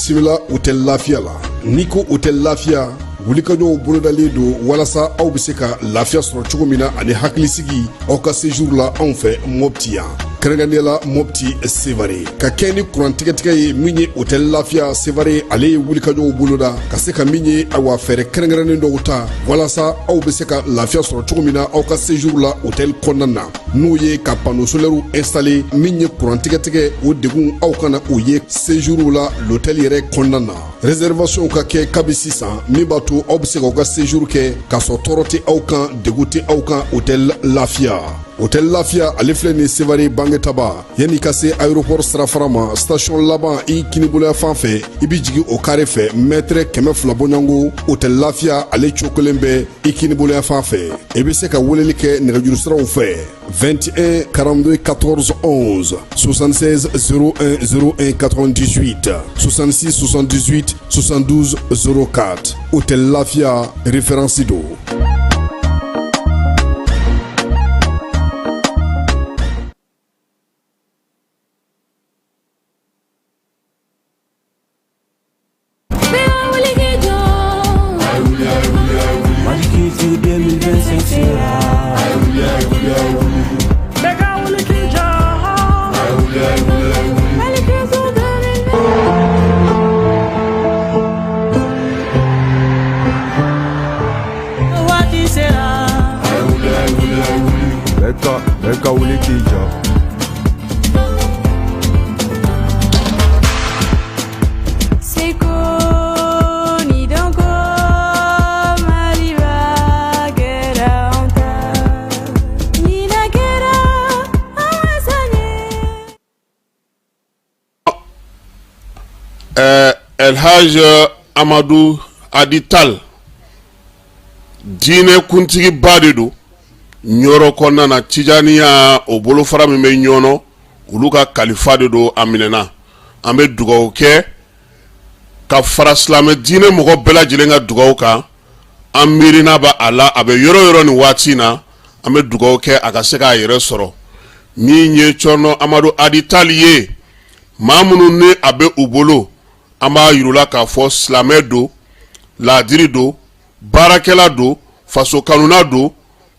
bisimila hôtel Lafia la. Niko hôtel Lafia wulikajɔw bolodalen do walasa aw bɛ se ka lafiya sɔrɔ cogo min na ani hakilisigi aw ka séjour la anw fɛ Mopti yan. Kɛrɛnkɛrɛnnenya Mopti Sevare ka kɛ ni kurantigɛtigɛ ye min ye hôtel Lafia Sevare ale ye wulikajɔw boloda ka se ka min ye awa fɛɛrɛ kɛrɛnkɛrɛnnen dɔw ta walasa aw bɛ se ka lafiya sɔrɔ cogo min na aw ka séjour la hôtel kɔnɔna na n'o ye ka panneau solaire installer min ye kurantigɛtigɛ o degun aw kana o ye séjour la l'hôtel yɛrɛ kɔnɔna na. Réservation ka kɛ kabi sisan min b'a to aw bɛ se k'aw ka séjour kɛ k'a sɔrɔ tɔɔrɔ tɛ aw kan degun tɛ aw kan hôtel Lafia. Hôtel Lafia ale filɛ nin Sevare Bangetaba yanni ka se aéroport sirafara ma station laban i kiniboloya fan fɛ i bi jigin o carré fɛ mètre 200 bɔɲɔngo hôtel Lafia ale cokolen bɛ i kiniboloya fan fɛ i bɛ se ka weleli kɛ nɛgɛjuru siraw fɛ 21 42 14 11 76 01 01 98 66 78 72 04 hôtel Lafia référence do. El Haj Amadou Adital diine kuntigi bade do nyoro konna na tijaniya o bolo fara min be nyono ulu ka kalifa de do aminena ambe dugaw ke ka fara islame diine mogo bela jilenga dugaw ka amirina ba ala abe yoro ni wati na ambe dugaw ke aka se ka yere soro ni nye chono Amadou Adital ye mamunu ne abe ubolo ama yirula ka fo islame do ladiri do barakela do faso kanuna do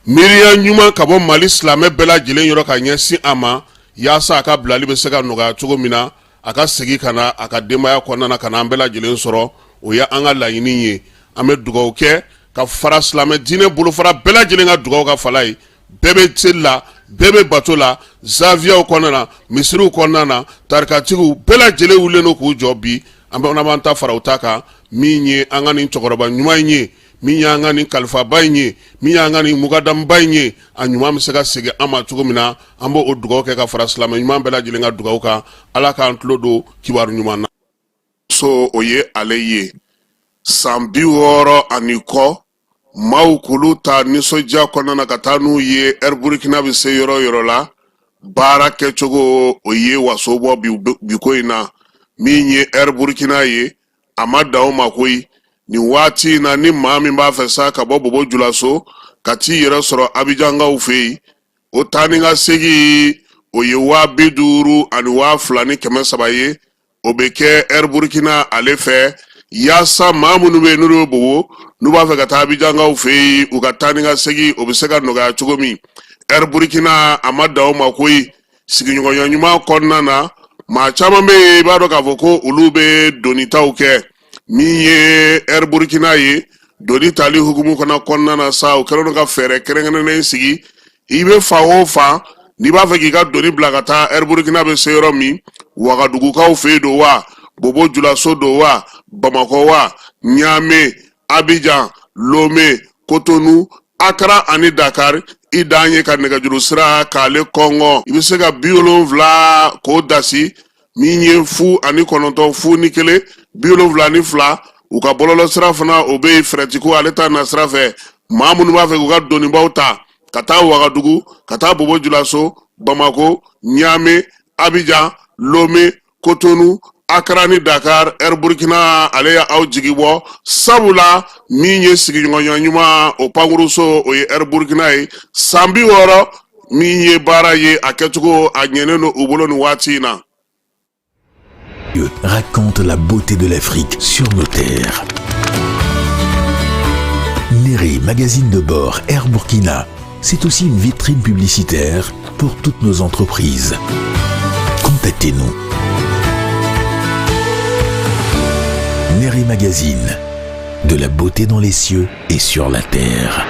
miriya nyuma ka bo Mali islame bela jilen yoro ka nyesi ama yasa aka blali be se ka noga cogo mina aka segi kana aka demaya konna kana bela jilen soro o ya anga layini ye ame dugaw ke ka fara islame dine bolo fara bela jilen ga dugaw ka falai bebe tilla bebe batola zavia konna misru konna tarkatigu bela jilen wuleno ku jobi ambe onabanta fara utaka minye angani chokoroba nyuma nye minya angani kalfa baynye minya angani mugadam baynye anyuma msega sege ama tugomina ambo odugo ke ka fara islam nyuma bela jilenga dugo ka ala ka antlodo kiwaru nyuma na so oye aleye sambi woro aniko maukuluta nisoja konana katanu ye Burkina be se yoro la bara ke chogo oye wasobo bikoina minye Burkina ye amada o makoi ni wati na ni mami ba fesa ka bobo julaso kati yere soro abijanga ufei o taninga segi o ye wa biduru ani wa flani keme sabaye o beke Burkina alefe yasa mamunu be nuru bobo nuba fe kata abijanga ufei u kataninga segi o biseka noga chugomi Burkina amada o makoi sigi nyuma konna na ma chama me bado ka voko ulube donita uke miye Burkina ye donita li hukumu kana konna na sa o kero ka fere kerengene sigi ibe fa o fa ni ba fe ki ka doni blagata Burkina be seyoro mi Wagadugu ka ufedo wa bobo julaso do wa Bamako wa Niamey Abidjan Lomé Cotonou Accra ani Dakar idanye ka nɛgɛjuru sira k'ale Congo i bɛ se ka 70 k'o dasi min ye fu ani kɔnɔntɔn fu ni kelen 72 ni fila u ka bɔlɔlɔ sira fana o bɛ frɛti ko ale ta na sira fɛ maa minnu b'a fɛ k'u ka dɔnnibaw ta ka taa Wagadugu ka taa Bobo Julaso Bamako Niamey Abidjan Lomé Cotonou Accra ni Dakar Burkina ale ya aw jigi bɔ sabula min ye sigiɲɔgɔnya ɲuman o pankuruso o ye Burkina ye sambi wɔɔrɔ min ye baara ye a kɛcogo a ɲɛnen no u bolo ni waati in na raconte la beauté de l'Afrique sur nos terres. Néré, magazine de bord Air Burkina, c'est aussi une vitrine publicitaire pour toutes nos entreprises. Contactez-nous. Néré Magazine, de la beauté dans les cieux et sur la terre.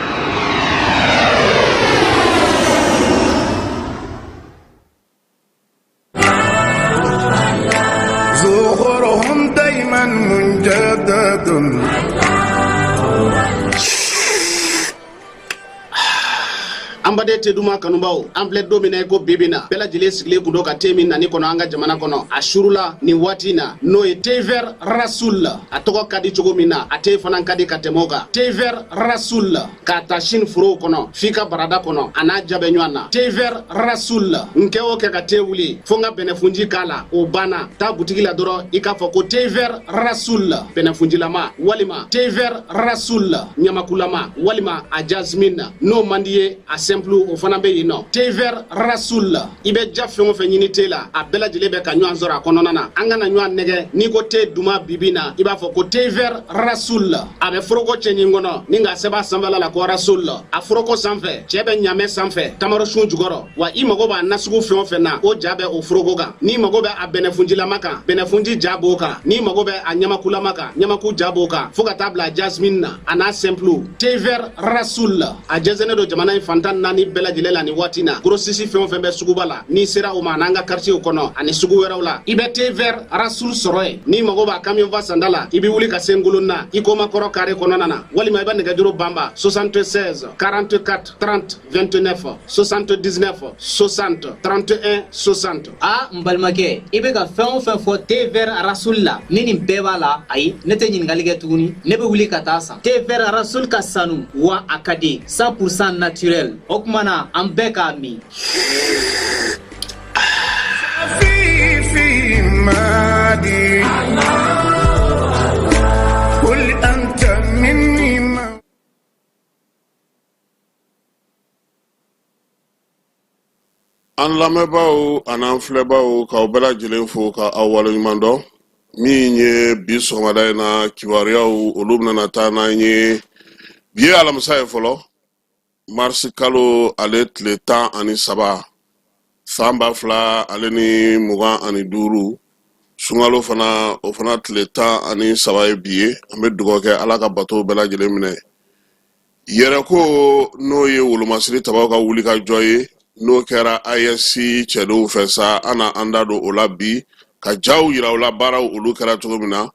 Ambade te duma kanubao ample domine ko bibina bela jile sigle kudo ka temi nani kono anga jamana kono ashurula ni watina no e tever rasul atoko kadi chogo mina ate fana kadi katemoga tever rasul ka tashin furo kono fika barada kono ana jabe nywana tever rasul nkeo ke ka tewuli fonga benefunji kala obana ta butigi la doro ikafo ko tever rasul benefunji lama walima tever rasul nyamakulama walima a jasmine no mandiye a simplu o fana be yino tever rasul ibe jafengo fe nyini tela a bela jilebe ka nyu anzora kono nana anga na nyu nege ni ko te duma bibina iba fo ko tever rasul abe froko chenyingono ninga seba sambala la ko rasul a froko sanfe chebe nyame sanfe tamaro shun jugoro wa imago ba nasugu fe na o jabe o froko ga ni mago be a benefunji la maka benefunji jabo ka ni mago be a nyama kula maka nyama ku jabo ka foga tabla jasmine na ana simplu tever rasul a jezene do jamana infantan nani bela jilela ni watina grosisi fe be sugubala ni sera o mananga quartier kono ani sugu werawla ibe tever rasul soroe ni mago ba camion va sandala ibi wuli ka senguluna ikoma koro kare kono nana wali ma ibande gaduro bamba 76 44 30 29 79 60 31 60 a mbalmake ibe ka fen fo tever rasul la nini beba la ay nete nyin galige tuguni nebe wuli ka tasa tever rasul ka sanu wa akade 100% naturel okmana ambeka mi في مادي قل أنت مني ما an lamɛnbaaw an'an filɛbaaw k'aw bɛɛ lajɛlen fo ka aw waleɲuman dɔn min ye bi sɔgɔmada in na kibaruyaw olu bɛna taa n'an ye bi ye alamisa ye fɔlɔ marisi kalo ale tile 13 san 2025 sunkalo fana o fana tile 13 ye bi ye an bɛ dugawu kɛ ala ka bato bɛɛ lajɛlen minɛ yɛrɛ ko n'o ye wolomasiri tabaw ka wuli ka jɔ ye n'o kɛra ISC cɛdenw fɛ sa an na an da don o la bi ka jaw yira o la baaraw olu kɛra cogo min na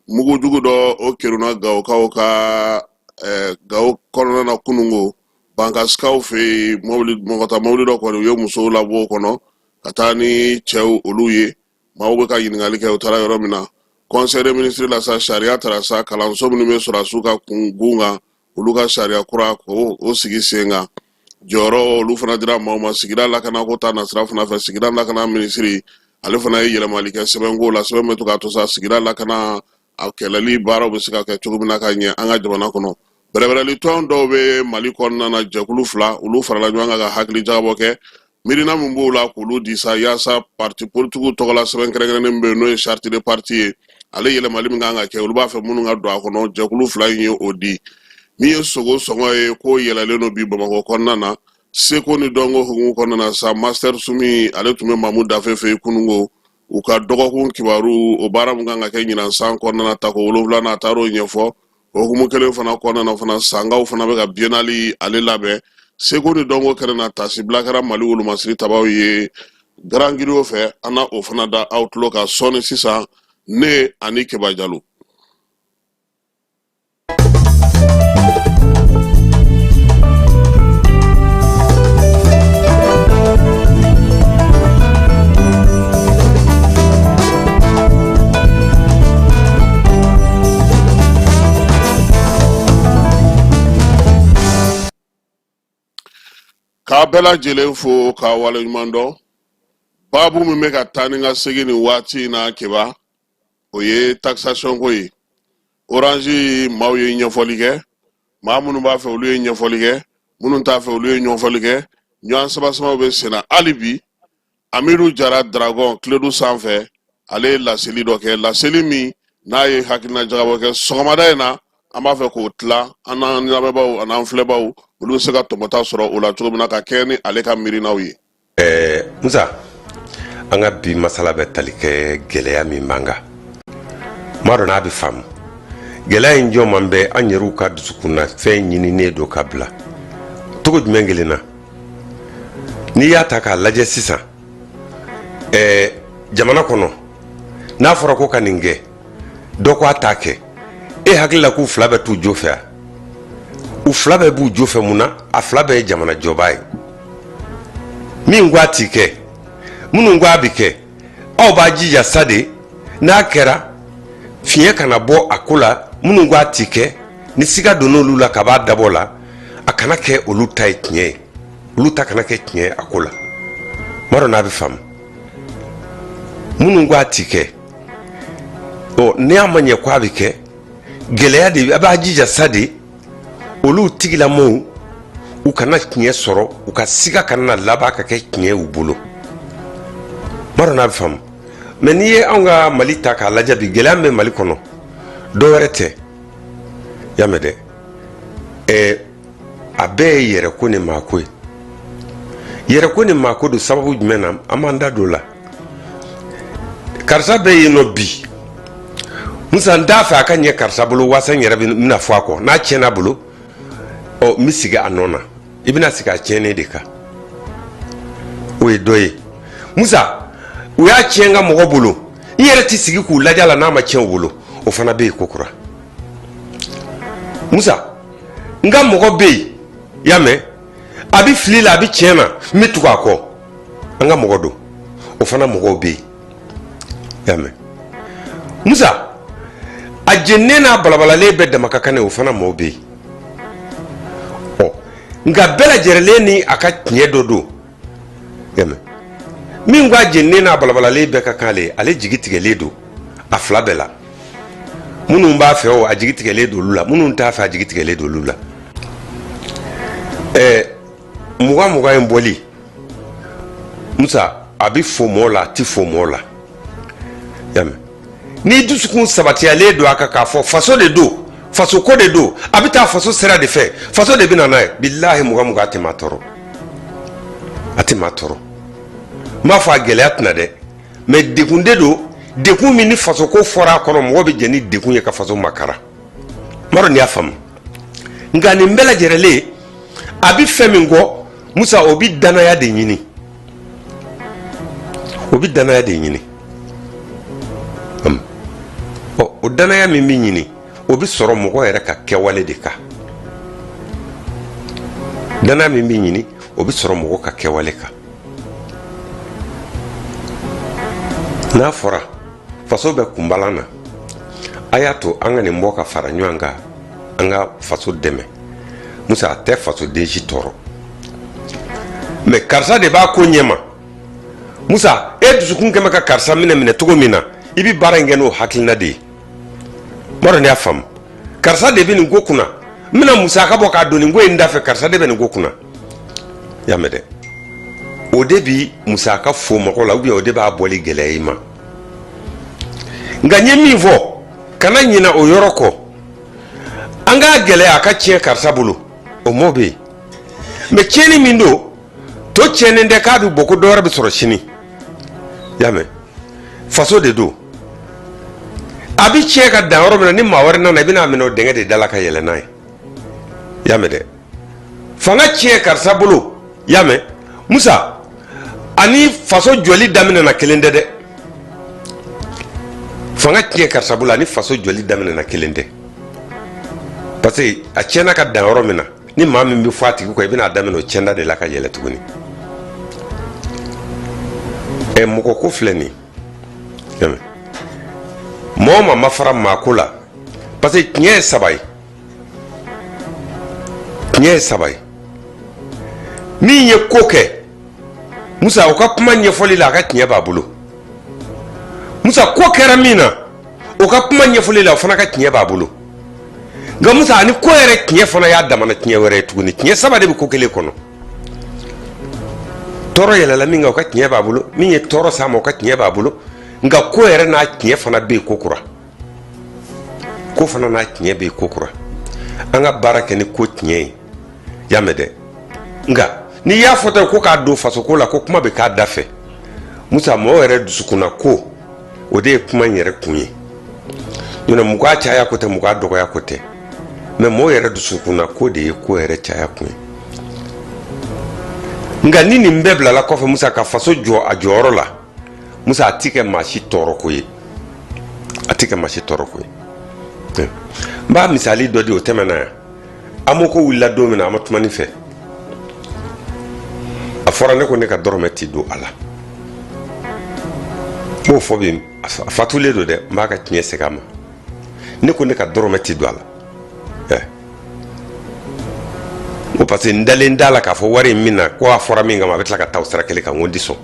mugujugu dɔ o keruna Gawokaw ka Gawo kɔnɔna na kunungo bankasikaw fɛ mɔgɔta mobili dɔ kɔni u ye musow labɔ o kɔnɔ ka taa ni cɛw olu ye maaw bɛ ka ɲininkali kɛ u taara yɔrɔ min na conseil des ministres la sa sariya taara sa kalanso minnu bɛ sɔrɔdasiw ka kungun kan olu ka sariya kura ko o sigi sen kan jɔyɔrɔ olu fana dira maaw ma sigida lakana ko ta nasira fana fɛ sigida lakana minisiri ale fana ye yɛlɛmali kɛ sɛbɛnko la sɛbɛn bɛ to ka to sa sigida lakana a kɛlɛli baaraw bɛ se ka kɛ cogo min na ka ɲɛ an ka jamana kɔnɔ bɛrɛbɛrɛli tɔn dɔw bɛ Mali kɔnɔna na jɛkulu 2 olu farala ɲɔgɔn kan ka hakili jagabɔ kɛ miirina min b'o la k'olu di sa yaasa parti politigiw tɔgɔla sɛbɛn kɛrɛnkɛrɛnnen bɛ yen n'o ye charte de parti ye ale yɛlɛmali min kan ka kɛ olu b'a fɛ minnu ka don a kɔnɔ jɛkulu 2 in ye o di min ye sogo sɔngɔ ye ko yɛlɛlen don bi Bamakɔ kɔnɔna na seko ni dɔnko hukumu kɔnɔna na sa master sumi ale tun bɛ Mamu Dafe fɛ kunungo u ka dɔgɔkun kibaru o baara min kan ka kɛ ɲinan san kɔnɔna na tako 7 na a taara o ɲɛfɔ o hukumu kelen fana kɔnɔna na fana sangaw fana bɛ ka biennale ale labɛn seko ni dɔnko kɛnɛ na tasibila kɛra Mali wolomasiri tabaw ye Grand Guiro fɛ an na o fana da aw tulo ka sɔni sisan ne ani Keba Jalo. K'a bɛɛ lajɛlen fo k'a waleɲuman dɔn baabu min bɛ ka taa ni ka segin nin waati in na Keba o ye taxation ko ye Orange maaw ye ɲɛfɔli kɛ maa minnu b'a fɛ olu ye ɲɛfɔli kɛ minnu t'a fɛ olu ye ɲɛfɔli kɛ ɲɔgɔn sɛbɛsɛbɛw bɛ sen na hali bi Amidu Jara Dragon kiledu sanfɛ ale laseli dɔ kɛ laseli min n'a ye hakilina jagabɔ kɛ sɔgɔmada in na an b'a fɛ k'o tila an n'an lamɛnbaaw an'an filɛbaaw olu bɛ se ka tɔmɔta sɔrɔ o la cogo min na ka kɛ ni ale ka miirinaw ye. Musa an ka bi masala bɛ tali kɛ gɛlɛya min b'an kan m'a dɔn n'a bɛ faamu gɛlɛya in jɔman bɛ an yɛrɛw ka dusukunna fɛn ɲininen don ka bila cogo jumɛn kelen na n'i y'a ta k'a lajɛ sisan jamana kɔnɔ n'a fɔra ko ka nin kɛ dɔ ko a t'a kɛ e hakili la k'u fila bɛ t'u jo fɛ u fila bɛɛ b'u jo fɛ mun na a fila bɛɛ ye jamana jɔbaa ye min ko a t'i kɛ minnu ko a bɛ kɛ aw b'a jija sa de n'a kɛra fiɲɛ kana bɔ a ko la minnu ko a t'i kɛ ni siga donn'olu la ka b'a dabɔ la a kana kɛ olu ta ye tiɲɛ ye olu ta kana kɛ tiɲɛ ye a ko la m'a dɔn n'a bɛ faamu minnu ko a t'i kɛ ni a ma ɲɛ ko a bɛ kɛ gɛlɛya de a b'a jija sa de olu tigilamɔɔw u kana tiɲɛ sɔrɔ u ka siga kana laban ka kɛ tiɲɛ y'u bolo m'a dɔn n'a bɛ faamu mɛ n'i ye anw ka mali ta k'a lajɛ bi gɛlɛya min bɛ mali kɔnɔ dɔ wɛrɛ tɛ y'a mɛn dɛ a bɛɛ ye yɛrɛko ni maako ye yɛrɛko ni maako don sababu jumɛn na an b'an da don o la karisa bɛ yen nɔ bi musa n t'a fɛ a ka ɲɛ karisa bolo waasa n yɛrɛ bɛna fɔ a kɔ n'a tiɲɛna bolo n bɛ sigi a nɔ na i bɛna sigi a tiɲɛnen de kan o ye dɔ ye musa u y'a tiɲɛ n ka mɔgɔ bolo n yɛrɛ tɛ sigi k'u lajɛ a la n'a ma tiɲɛ u bolo o fana bɛ yen ko kura musa n ka mɔgɔ bɛ yen y'a mɛn a bɛ fili la a bɛ tiɲɛ na n bɛ tugu a kɔ an ka mɔgɔ don o fana mɔgɔw bɛ yen y'a mɛn musa a jɛnnen n'a balabalalen bɛɛ dama ka kan o fana mɔgɔw bɛ yen nka bɛɛ lajɛlen ni a ka tiɲɛ dɔ don y'a mɛn min ko a jɛnnen n'a balabalalen bɛɛ ka kan ale jigi tigɛlen don a fila bɛɛ la minnu b'a fɛ o a jigi tigɛlen don olu la minnu t'a fɛ a jigi tigɛlen don olu la mugan in bɔli musa a bɛ fo mɔgɔw la a tɛ fo mɔgɔw la y'a mɛn ni dusukun sabatiyalen don a kan k'a fɔ faso de don faso ko de don a bɛ taa faso sira de fɛ faso de bɛ na n'a ye bilahi mugan a tɛ maa tɔɔrɔ a tɛ maa tɔɔrɔ n b'a fɔ a gɛlɛya tɛna dɛ mɛ degun de don degun min ni faso ko fɔra a kɔnɔ mɔgɔ bɛ jɛ ni degun ye ka faso makara n b'a dɔn n'i y'a faamu nka nin bɛɛ lajɛlen a bɛ fɛn min kɔ musa o bɛ danaya de ɲini o bɛ danaya de ɲini o danaya min bɛ ɲini o bɛ sɔrɔ mɔgɔ yɛrɛ ka kɛwale de kan danaya min bɛ ɲini o bɛ sɔrɔ mɔgɔ ka kɛwale kan n'a fɔra faso bɛ kunbalan na a y'a to an ka nin bɔ ka fara ɲɔgɔn kan an ka faso dɛmɛ musa a tɛ faso den si tɔɔrɔ mɛ karisa de b'a ko ɲɛma musa e dusukun kɛmɛ ka karisa minɛ cogo min na i bɛ baara in kɛ n'o hakilina de ye n b'a dɔn n'i y'a faamu karisa de bɛ nin ko kunna n bɛna musaka bɔ k'a don nin ko in da fɛ karisa de bɛ nin ko kunna y'a mɛn dɛ o de bi musaka fo mɔgɔ la o de b'a bɔli gɛlɛya i ma nka n ye min fɔ kana ɲina o yɔrɔ kɔ an k'a gɛlɛya a ka tiɲɛ karisa bolo o mɔ bɛ yen mɛ tiɲɛni min don to tiɲɛnen tɛ k'a bɛ bɔ ko dɔ wɛrɛ bɛ sɔrɔ sini y'a mɛn faso de don a bɛ tiɲɛ ka dan yɔrɔ min na ni maa wɛrɛ nana i bɛna minɛ o dingɛ de da la ka yɛlɛ n'a ye y'a mɛn dɛ fanga tiɲɛ karisa bolo y'a mɛn musa ani faso jɔli daminɛna kelen tɛ dɛ fanga tiɲɛ karisa bolo ani faso jɔli daminɛna kelen tɛ parce que a tiɲɛna ka dan yɔrɔ min na ni maa min bɛ fɔ a tigi kɔ i bɛna daminɛ o tiɲɛna de la ka yɛlɛ tuguni mɔgɔ ko filɛ nin ye mɔgɔ ma fara maako la parce que tiɲɛ ye saba ye tiɲɛ ye saba ye min ye ko kɛ musa o ka kuma ɲɛfɔli la a ka tiɲɛ b'a bolo musa ko kɛra min na o ka kuma ɲɛfɔli la o fana ka tiɲɛ b'a bolo nka musa ani ko yɛrɛ tiɲɛ fana y'a damana tiɲɛ wɛrɛ ye tuguni tiɲɛ saba de bɛ ko kelen kɔnɔ tɔɔrɔ yɛlɛla min kan o ka tiɲɛ b'a bolo min ye tɔɔrɔ s'a ma o ka tiɲɛ b'a bolo nga ko yɛrɛ n'a tiɲɛ fana bɛ yen ko kura ko fana n'a tiɲɛ bɛ yen ko kura an ka baara kɛ ni ko tiɲɛ ye y'a mɛn dɛ nga n'i y'a fɔ ten ko k'a don fasoko la ko kuma bɛ k'a da fɛ musa mɔgɔ yɛrɛ dusukunna ko o de ye kuma in yɛrɛ kun ye ɲɔnɛ mɔgɔ caya ko tɛ mɔgɔ dɔgɔya ko tɛ mɛ mɔgɔ yɛrɛ dusukunna ko de ye ko yɛrɛ caya kun ye nga ni nin bɛɛ bilala kɔfɛ musa ka faso jɔ a jɔyɔrɔ la musa a ti kɛ maa si tɔɔrɔ ko ye a ti kɛ maa si tɔɔrɔ ko ye n b'a misali dɔ di o tɛmɛna yan amoko wulila don min na a ma tuma nin fɛ a fɔra ne ko ne ka dɔrɔmɛ ti don a la m'o fɔ bi a fatulen don dɛ n b'a ka tiɲɛ segin a ma ne ko ne ka dɔrɔmɛ ti don a la ko parce que n dalen da la k'a fɔ wari in min na ko a fɔra min kama a bɛ tila ka taa o sira kelen kan n ko n ti sɔn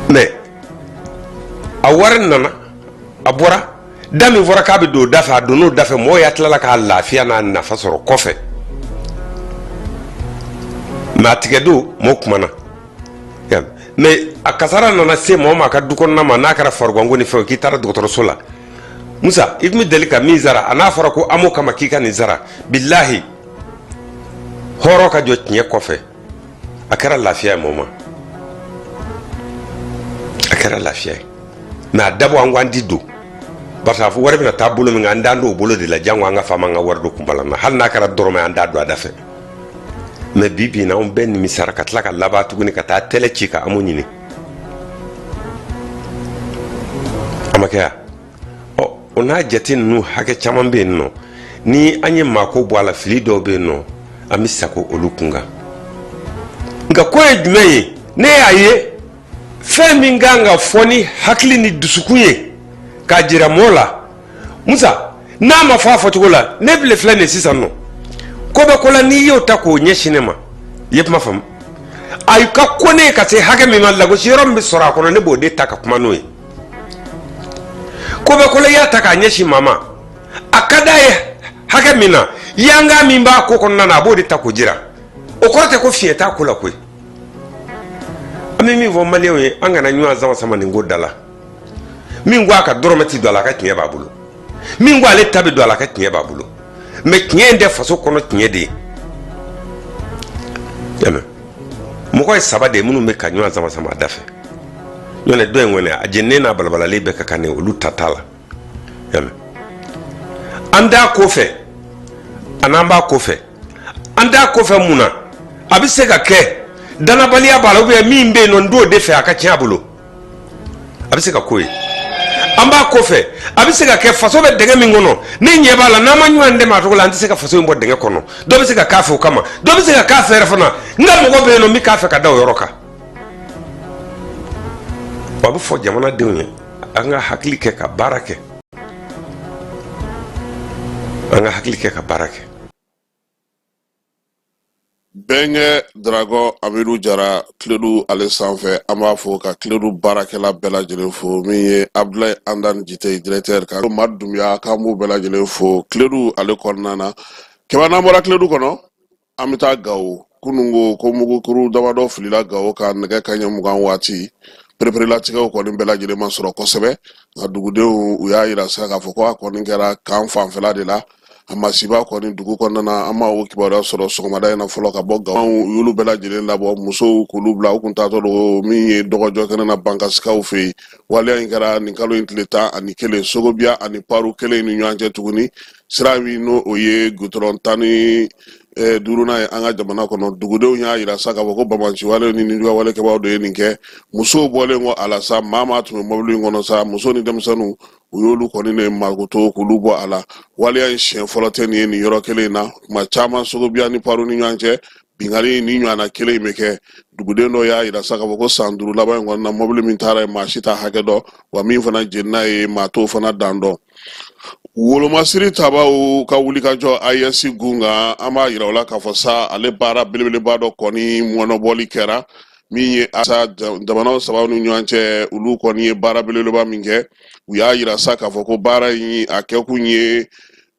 mais a wari nana a bɔra da min fɔra k'a bɛ don o da fɛ a donn'o da fɛ mɔgɔw y'a tilala k'a lafiya n'a nafa sɔrɔ kɔfɛ mais a tigɛ don mɔgɔw kumana mais a kasara nana se mɔgɔ ma a ka du kɔnɔna ma n'a kɛra fariganko ni fɛnw k'i taara dɔgɔtɔrɔso la musa i tun bɛ deli ka min zara a n'a fɔra ko amo kama k'i ka nin zara bilahi hɔrɔn ka jɔ tiɲɛ kɔfɛ a kɛra lafiya ye mɔgɔ ma a kɛra lafiya ye mais a dabɔ an ko an ti don parce que a fɔ wari bɛna taa bolo min kan an t'an don o bolo de la jango an ka faama an ka wari don kunbalan na hali n'a kɛra dɔrɔmɛ an t'a don a da fɛ mais bi bi in na anw bɛɛ nimisara ka tila ka laban tuguni ka taa tɛlɛ ci ka amo ɲini a ma kɛ yan o n'a jate ninnu hakɛ caman bɛ yen nɔ ni an ye maako bɔ a la fili dɔw bɛ yen nɔ an bɛ sago olu kun kan nka ko ye jumɛn ye ne y'a ye fɛn min kan ka fɔ ni hakili ni dusukun ye k'a jira mɔgɔw la musa n'a ma fɔ a fɔcogo la ne bile filɛ nin sisan nɔ ko bɛ ko la n'i y'o ta k'o ɲɛsin ne ma i ye kuma faamu a ka ko ne ye ka se hakɛ min ma lagosi yɔrɔ min bɛ sɔrɔ a kɔnɔ ne b'o de ta ka kuma n'o ye ko bɛ ko la i y'a ta k'a ɲɛsin maa ma a ka d'a ye hakɛ min na yanga min b'a ko kɔnɔna na a b'o de ta k'o jira o kɔrɔ tɛ ko fiɲɛ t'a ko la koyi an bɛ min fɔ maliyɛnw ye an kana ɲɔgɔn sama sama nin ko da la min ko a ka dɔrɔmɛ ti don a la a ka tiɲɛ b'a bolo min ko ale ta bɛ don a la a ka tiɲɛ b'a bolo mais tiɲɛ in tɛ faso kɔnɔ tiɲɛ de ye yamɛ mɔgɔ ye saba de ye minnu bɛ ka ɲɔgɔn sama sama a da fɛ ɲɔnɛ dɔ in kɔni a jeninen n'a balabalalen bɛɛ ka kan ne olu ta t'a la yamɛ an t'a ko fɛ a n'an b'a ko fɛ an t'a ko fɛ mun na a bɛ se ka kɛ danabaliya b'a la ou bien min bɛ yen nɔ n t'o de fɛ a ka tiɲɛ a bolo a bɛ se ka ko ye an b'a ko fɛ a bɛ se ka kɛ faso bɛ dɛgɛ min kɔnɔ ne ɲɛ b'a la n'an ma ɲɔgɔn dɛmɛ a cogo la an tɛ se ka faso in bɔ dɛgɛ kɔnɔ dɔ bɛ se ka k'a fɛ o kama dɔ bɛ se ka k'a fɛ yɛrɛ fana n ka mɔgɔ bɛ yen nɔ n bɛ k'a fɛ ka da o yɔrɔ kan a bɛ fɔ jamanadenw ye an ka hakili kɛ ka baara kɛ an ka hakili kɛ ka baara kɛ. Bɛnkɛ Dragon Amidu Jara Kiledu ale sanfɛ an b'a fɔ ka Kiledu baarakɛla bɛɛ lajɛlen fo min ye Abdulaye Andani Jite directeur ka Madu Dunbiya k'an b'u bɛɛ lajɛlen fo Kiledu ale kɔnɔna na kɛmɛ n'an bɔra Kiledu kɔnɔ an bɛ taa Gawo kunungo ko mugukuru damadɔ filila Gawo ka nɛgɛ kanɲɛ 20 waati pereperelatigɛw kɔni bɛɛ lajɛlen ma sɔrɔ kosɛbɛ nka dugudenw u y'a yira sa k'a fɔ ko a kɔni kɛra kan fanfɛla de la a masiba kɔni dugu kɔnɔna na an ma o kibaruya sɔrɔ sɔgɔmada in na fɔlɔ ka bɔ Gawo u y'olu bɛɛ lajɛlen labɔ musow k'olu bila u kun taatɔ don min ye dɔgɔjɔ kɛnɛ na Bankasikaw fɛ yen waleya in kɛra nin kalo in tile 11 Sogobiya ani Paru kelen ni ɲɔgɔn cɛ tuguni sira min n'o o ye goudron 15 duruna ye an ka jamana kɔnɔ dugudenw y'a yira sa k'a fɔ ko Bamanci wale ni ninjuguya walekɛbaw de ye nin kɛ musow bɔlen kɔ a la sa maa tun bɛ mɔbili in kɔnɔ sa muso ni denmisɛnninw u y'olu kɔni ne magoto k'olu bɔ a la waleya in siɲɛ fɔlɔ tɛ nin ye nin yɔrɔ kelen in na tuma caman Sogobiya ni Paru ni ɲɔgɔn cɛ bingali ni ɲɔgɔnna kelen in bɛ kɛ duguden dɔ y'a yira sa k'a fɔ ko san 5 laban in kɔnɔ na mɔbili min taara ye maa si t'a hakɛ dɔn wa min fana jenina ye maa t'o fana dan dɔn Wolomasiri tabaw ka wulikajɔ IS gunga an b'a yira o la k'a fɔ sa ale baara belebeleba dɔ kɔni mɔnɔbɔli kɛra min ye asa jamanaw sabaw ni ɲɔgɔn cɛ olu kɔni ye baara belebeleba min kɛ u y'a yira sa k'a fɔ ko baara in a kɛkun ye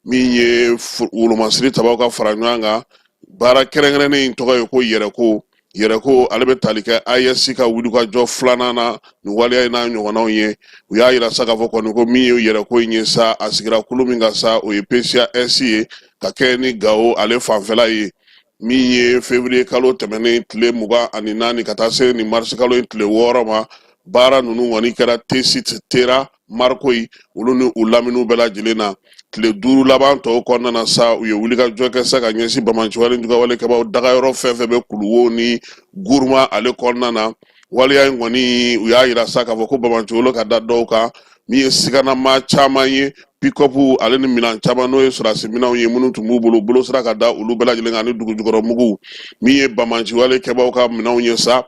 min ye Wolomasiri tabaw ka fara ɲɔgɔn kan baara kɛrɛnkɛrɛnnen in tɔgɔ ye ko yɛrɛko yɛrɛ ko ale bɛ tali kɛ IS ka wulikajɔ filanan na ni waleya in n'a ɲɔgɔnnaw ye u y'a yira sa k'a fɔ kɔni ko min ye yɛrɛ ko in ye sa a sigira kulu min ka sa o ye PCAS ye ka kɛ ni Gao ale fanfɛla ye min ye février kalo tɛmɛnen tile 24 ka taa se ni mars kalo in tile 6 ma baara ninnu kɔni kɛra T-Site Tera Markoyi olu ni u laminiw bɛɛ lajɛlen na tile 5 laban tɔw kɔnɔna na sa u ye wulikajɔ kɛ sa ka ɲɛsin Bamanciwale ni jugawale kɛbaw dagayɔrɔ fɛn fɛn bɛ Kuluwo ni Guruma ale kɔnɔna na waleya in kɔni u y'a yira sa k'a fɔ ko Bamanciwale ka da dɔw kan min ye siganama caman ye pick-up ale ni minan caman n'o ye sɔrasi minanw ye minnu tun b'u bolo bolo sira ka da olu bɛɛ lajɛlen kan ani dugu jukɔrɔ mugu min ye Bamanciwale kɛbaw ka minanw ye sa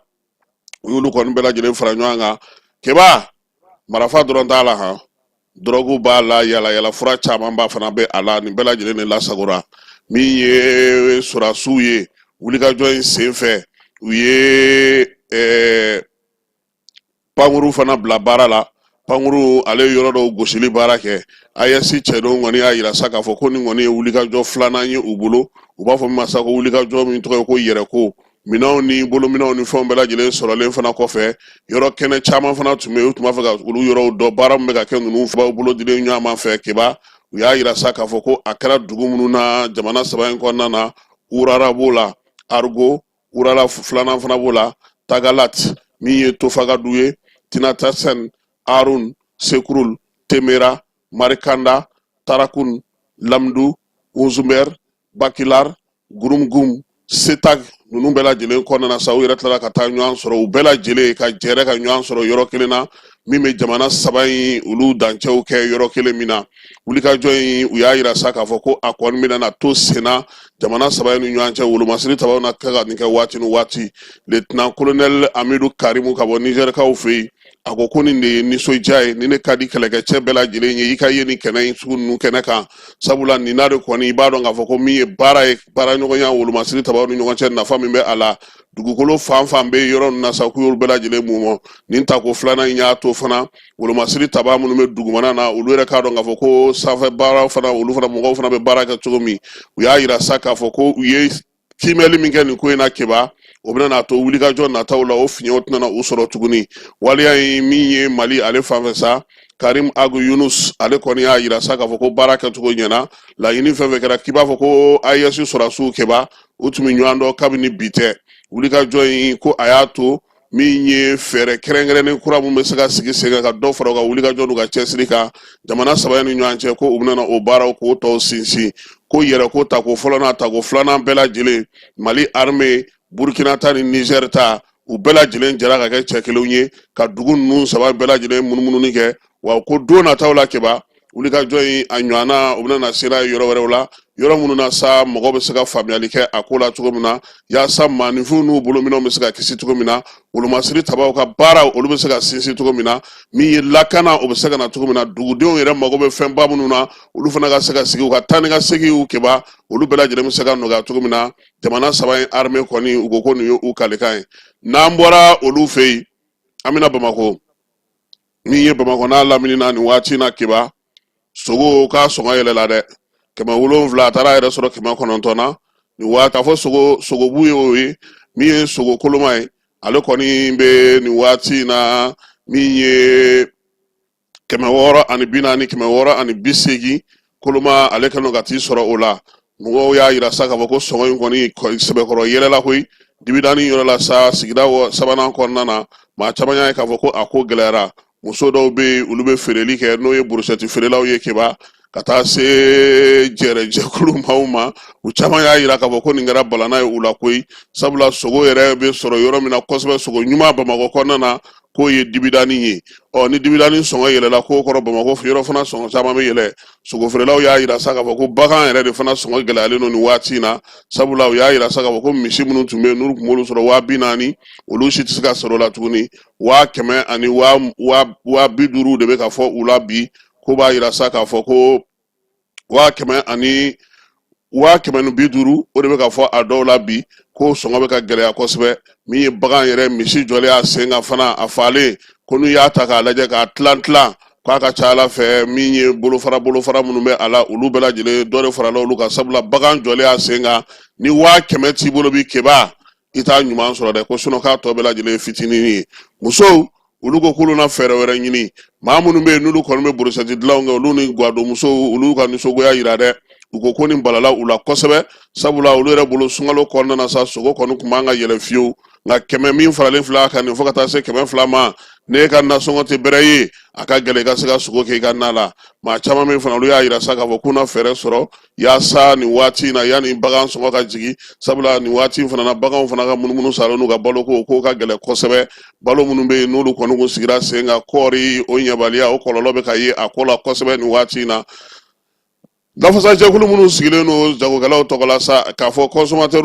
u y'olu kɔni bɛɛ lajɛlen fara ɲɔgɔn kan kɛba marafa dɔrɔn t'a la han drogue b'a la yala fura caman ba fana bɛ a la nin bɛɛ lajɛlen de lasagora min ye sɔrasiw ye wulikajɔ in senfɛ u ye pankuru fana bila baara la pankuru ale yɔrɔ dɔw gosili baara kɛ IS cɛdon kɔni y'a yira sa k'a fɔ ko nin kɔni ye wulikajɔ filanan ye u bolo u b'a fɔ min ma sa ko wulikajɔ min tɔgɔ ye ko yɛrɛko minanw ni bolominanw ni fɛnw bɛɛ lajɛlen sɔrɔlen fana kɔfɛ yɔrɔ kɛnɛ caman fana tun bɛ yen u tun b'a fɛ ka olu yɔrɔw dɔ baara min bɛ ka kɛ ninnu fabaw bolo dilen ɲɔgɔn fɛ keba u y'a yira sa k'a fɔ ko a kɛra dugu minnu na jamana saba in kɔnɔna na Urara b'o la Argo Urala filanan fana b'o la Tagalat min ye Tofagadu ye Tinatasen Arun Sekurul Temera Marikanda Tarakun Lamdu Unzumer Bakilar Gurumgum Setag ninnu bɛɛ lajɛlen kɔnɔna na sa u yɛrɛ tilala ka taa ɲɔgɔn sɔrɔ u bɛɛ lajɛlen ka jɛrɛ ka ɲɔgɔn sɔrɔ yɔrɔ kelen na min bɛ jamana saba in olu dancɛw kɛ yɔrɔ kelen min na wulikajɔ in u y'a yira sa k'a fɔ ko a kɔni bɛna na to senna jamana saba in ni ɲɔgɔn cɛ wolomasiri tabaw na kɛ ka nin kɛ waati ni waati lieutenant colonel Amidu Karimu ka bɔ Nizɛrikaw fɛ yen a ko nin de ye nisɔndiya ye ni ne ka di kɛlɛkɛcɛ bɛɛ lajɛlen ye i ka ye nin kɛnɛ in sugu ninnu kɛnɛ kan sabula nin na de kɔni i b'a dɔn k'a fɔ ko min ye baara ɲɔgɔnya wolomasiri tabaw ni ɲɔgɔn cɛ nafa min bɛ a la dugukolo fan fan bɛ yɔrɔ ninnu na sa k'u y'olu bɛɛ lajɛlen mun mɔ nin tako filanan in y'a to fana wolomasiri taba minnu bɛ dugumana na olu yɛrɛ k'a dɔn k'a fɔ ko sanfɛ baara fana olu fana mɔgɔw fana bɛ baara kɛ cogo min u y'a yira sa k'a fɔ ko u ye kimɛli min kɛ nin ko in na keba o bɛna n'a to wulikajɔ nataw la o fiɲɛw tɛna u sɔrɔ tuguni waleya in min ye Mali ale fanfɛ sa Karim Agu Yunus ale kɔni y'a yira sa k'a fɔ ko baara kɛcogo ɲɛna laɲini fɛn fɛn kɛra k'i b'a fɔ ko IS sɔrasiw keba u tun bɛ ɲɔgɔn dɔn kabini bi tɛ wulikajɔ in ko a y'a to min ye fɛɛrɛ kɛrɛnkɛrɛnnen kura mun bɛ se ka sigi sen kan ka dɔ fara u ka wulikajɔ n'u ka cɛsiri kan jamana saba ni ɲɔgɔn cɛ ko u bɛna o baaraw k'o tɔw sinsin ko yɛrɛ ko tako fɔlɔ n'a tako filanan bɛɛ lajɛlen Mali armée Burkina ta ni Niger ta u bɛɛ lajɛlen jɛra ka kɛ cɛ kelenw ye ka dugu ninnu saba bɛɛ lajɛlen munumunu kɛ wa ko don nataw la keba wulikajɔ in a ɲɔgɔnna u bɛna na se n'a ye yɔrɔ wɛrɛw la yɔrɔ minnu na sa mɔgɔw bɛ se ka faamuyali kɛ a ko la cogo min na yaasa maaninfinw n'u bolominɛw bɛ se ka kisi cogo min na wolomasiri tabaw ka baara olu bɛ se ka sinsin cogo min na min ye lakana o bɛ se ka na cogo min na dugudenw yɛrɛ mago bɛ fɛnba minnu na olu fana ka se ka sigi u ka taa ni ka seginw keba olu bɛɛ lajɛlen bɛ se ka nɔgɔya cogo min na jamana saba in armée kɔni u ko ko nin ye u kalikan ye n'an bɔra olu fɛ yen an bɛna Bamako min ye Bamako n'a lamini na nin waati na keba sogo ka sɔngɔ yɛlɛla dɛ 7,700 a taara yɛrɛ sɔrɔ 900 na nin waati a fɔ sogobu ye o ye min ye sogo koloma ye ale kɔni bɛ nin waati na min ye 640 680 koloma ale kɛnɛ ka t'i sɔrɔ o la mɔgɔw y'a yira sa k'a fɔ ko sɔngɔ in kɔni sɛbɛkɔrɔ yɛlɛla koyi dibidani yɔrɔ la sa sigida sabanan kɔnɔna na maa caman y'a ye k'a fɔ ko a ko gɛlɛyara muso dɔw bɛ yen olu bɛ feereli kɛ n'o ye burusɛti feerelaw ye keba ka taa se jɛkulu maaw ma u caman y'a yira k'a fɔ ko nin kɛra balana ye u la koyi sabula sogo yɛrɛ bɛ sɔrɔ yɔrɔ min na kosɛbɛ sogo ɲuman Bamakɔ kɔnɔna na k'o ye dibidani ye ni dibidani sɔngɔ yɛlɛla k'o kɔrɔ Bamakɔ yɔrɔ fana sɔngɔ caman bɛ yɛlɛ sogo feerelaw y'a yira sa k'a fɔ ko bagan yɛrɛ de fana sɔngɔ gɛlɛyalen don nin waati in na sabula u y'a yira sa k'a fɔ ko misi minnu tun bɛ yen n'olu tun b'olu sɔrɔ 40,000 olu si tɛ se ka sɔrɔ o la tuguni 100 ani 50 de bɛ ka fɔ u la bi ko b'a yira sa k'a fɔ ko 100 ani 150 o de bɛ ka fɔ a dɔw la bi ko sɔngɔ bɛ ka gɛlɛya kosɛbɛ min ye bagan yɛrɛ misi jɔlen a sen kan fana a falen ko n'u y'a ta k'a lajɛ k'a tilan k'a ka ca Ala fɛ min ye bolofara minnu bɛ a la olu bɛɛ lajɛlen dɔ de farala olu kan sabula bagan jɔlen a sen kan ni 100 t'i bolo bi keba i t'a ɲuman sɔrɔ dɛ ko k'a tɔ bɛɛ lajɛlen fitinin ye musow olu ko k'olu na fɛɛrɛ wɛrɛ ɲini maa minnu bɛ yen n'olu kɔni bɛ borosɛti dilanw kɛ olu ni gwadon musow olu ka nisɔngoya yira dɛ u ko nin balala u la kosɛbɛ sabula olu yɛrɛ bolo sunkalo kɔnɔna na sa sogo kɔni tun b'an ka yɛlɛ fiyewu nka 100 min faralen filɛ a kan nin fo ka taa se 200 ma ne ka nasɔngɔ tɛ bɛrɛ ye a ka gɛlɛ i ka se ka sogo kɛ i ka na la maa caman min fana olu y'a yira sa k'a fɔ k'u na fɛɛrɛ sɔrɔ yaasa nin waati in na yanni bagan sɔngɔ ka jigin sabula nin waati in fana na baganw fana ka munumunu salen n'u ka balo ko k'o ka gɛlɛ kosɛbɛ balo minnu bɛ yen n'olu kɔni kun sigira sen kan kɔɔri o ɲɛbaliya o kɔlɔlɔ bɛ ka ye a ko la kosɛbɛ nin waati in na lafasajɛkulu minnu sigilen don jagokɛlaw tɔgɔ la sa k'a fɔ consommateurs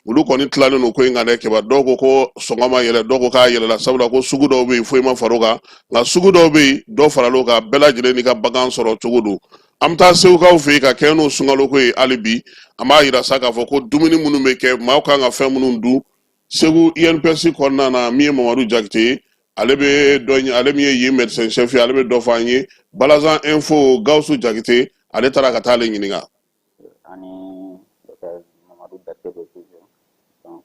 olu kɔni tilalen don ko in kan dɛ kɛba dɔw ko sɔngɔ ma yɛlɛ dɔw ko k'a yɛlɛla sabula ko sugu dɔw bɛ yen foyi ma far'o kan nka sugu dɔw bɛ yen dɔw faral'o kan bɛɛ lajɛlen n'i ka bagan sɔrɔ cogo don an bɛ taa segukaw fɛ yen ka kɛ n'o sunkaloko ye hali bi an b'a yira sa k'a fɔ ko dumuni minnu bɛ kɛ maaw kan ka fɛn minnu dun segu INPS kɔnɔna na min ye Mamadu Jakite ye ale bɛ dɔ ɲɛ ale min ye yen médecin chef ye ale bɛ dɔ fɔ an ye Balazan info Gawusu Jakite ale taara ka taa ale ɲininka. Ani Mamadu Jakite bɛ toujours donc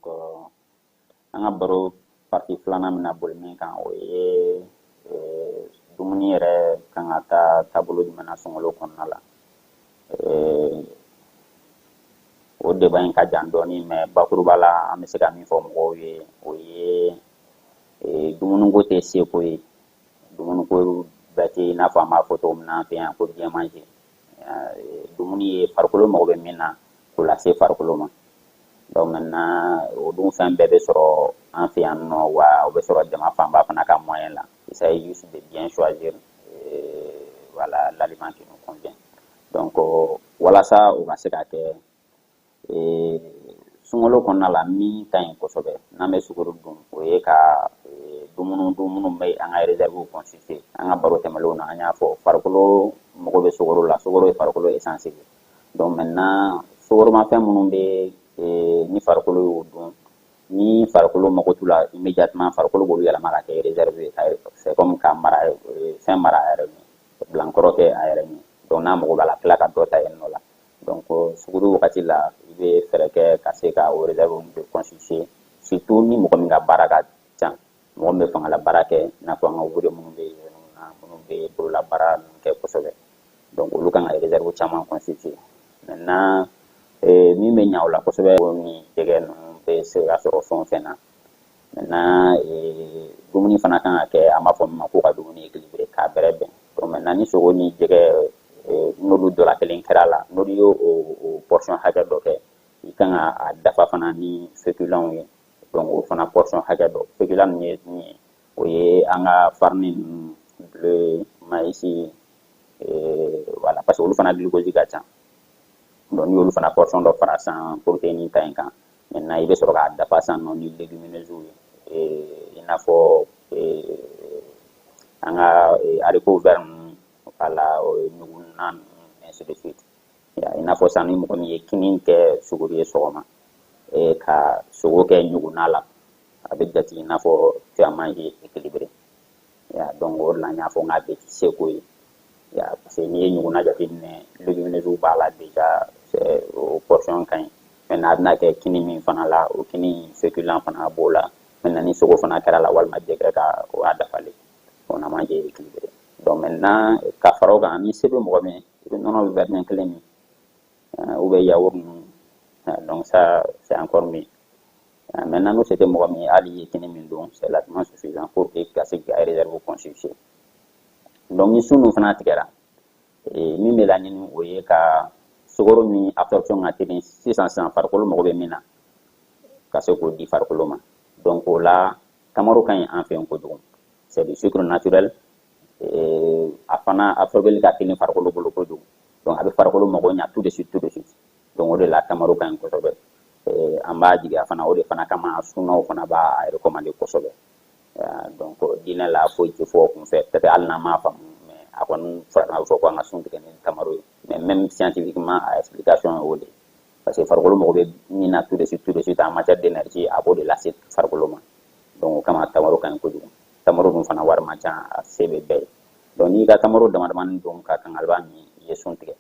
an ka baro partie filanan min na boli min kan o ye dumuni yɛrɛ kan ka taa taabolo jumɛn na sunkalo kɔnɔna la o débat in ka jan dɔɔni mais bakuruba la an bɛ se ka min fɔ mɔgɔw ye o ye dumuniko tɛ seko ye dumuniko bɛɛ tɛ i n'a fɔ an b'a fɔ cogo min na an fɛ yan ko bien manger dumuni ye farikolo mago bɛ min na k'o lase farikolo ma donc maintenant o dun fɛn bɛɛ bɛ sɔrɔ an fɛ yan nɔ wa o bɛ sɔrɔ jama fanba fana ka moyen la il s'agit juste de bien choisir voilà l'aliment qui nous convient donc walasa o ka se ka kɛ sunkalo kɔnɔna la min ka ɲi kosɛbɛ n'an bɛ sukaro dun o ye ka dumuni bɛ an ka réserve constitué an ka baro tɛmɛnenw na an y'a fɔ farikolo mago bɛ sukaro la sukaro ye farikolo essence ye donc maintenant sukaromafɛn minnu bɛ ni farikolo y'o dun ni farikolo mago t'u la immédiatement farikolo b'olu yɛlɛma ka kɛ réserve c'est comme ka mara fɛn mara a yɛrɛ ye bilankɔrɔ kɛ a yɛrɛ ye donc n'a mago b'a la tila ka dɔ ta yen nɔ la donc sukaro wagati la i bɛ fɛɛrɛ kɛ ka se ka o réserve de constituer surtout ni mɔgɔ min ka baara ka ca mɔgɔ min bɛ fangala baara kɛ i n'a fɔ an ka ouvrier minnu bɛ yen minnu bɛ bolola baara kɛ kosɛbɛ donc olu kan ka réserve caman constituer maintenant min bɛ ɲɛ o la kosɛbɛ o ni jɛgɛ ninnu bɛ se ka sɔrɔ fɛn o fɛn na maintenant dumuni fana kan ka kɛ an b'a fɔ min ma ko ka dumuni équilibré k'a bɛrɛ bɛn donc maintenant ni sogo ni jɛgɛ n'olu dɔ la kelen kɛra la n'olu ye o portion hakɛ dɔ kɛ i kan ka a dafa fana ni féculents ye donc o fana portion hakɛ dɔ féculents ninnu ye min ye o ye an ka farine ninnu bleu maïs voilà parce que olu fana glucose ka ca donc ni olu fana portion dɔ fara san protéine ta in kan maintenant i bɛ sɔrɔ k'a dafa san nɔ ni légumineuses ye i n'a fɔ an ka haricots verts ninnu voilà ɲugunan ainsi de suite i n'a fɔ san ni mɔgɔ min ye kini kɛ sugoro ye sɔgɔma ka sogo kɛ ɲuguna la a bɛ jate i n'a fɔ tu as mangé équilibré donc o de la n y'a fɔ n k'a bɛɛ tɛ seko ye parce que n'i ye ɲuguna jateminɛ légumineuses b'a la déjà o portion ka ɲi maintenant a bɛna kɛ kini min fana la o kini féculent fana b'o la maintenant ni sogo fana kɛra la walima jɛgɛ ka o y'a dafalen on a mangé équilibré donc maintenant ka fara o kan ni se bɛ mɔgɔ min i bɛ nɔnɔ vermin kelen min ou bien yaourt ninnu donc ça c'est encore mieux maintenant n'o se tɛ mɔgɔ min hali i ye kini min dun c'est largement suffisant pour que ka se k'a réserve constituer donc ni sun ninnu fana tigɛra min bɛ laɲini o ye ka sukaro ni absorption ka teli sisan farikolo mago bɛ min na ka se k'o di farikolo ma donc o la tamaro ka ɲi an fɛ yen kojugu c'est du sucre naturel a fana absorbeli ka teli farikolo bolo kojugu donc a bɛ farikolo mago ɲa tout de suite donc o de la tamaro ka ɲi kosɛbɛ an b'a jigiya fana o de fana kama sunnaw fana b'a recommander kosɛbɛ donc diinɛ la foyi tɛ fɔ o kun fɛ peut-être hali n'an m'a faamu mais a kɔni farala fɔ ko an ka sun tigɛ ni tamaro ye mais même scientifiquement a explication ye o de parce que farikolo mago bɛ min na tout de suite en matière d'énergie a b'o de lase farikolo ma donc o kama tamaro ka ɲi kojugu tamaro dun fana wari man ca a se bɛ bɛɛ ye donc n'i ka tamaro damadamanin dun ka kan alba min i ye sun tigɛ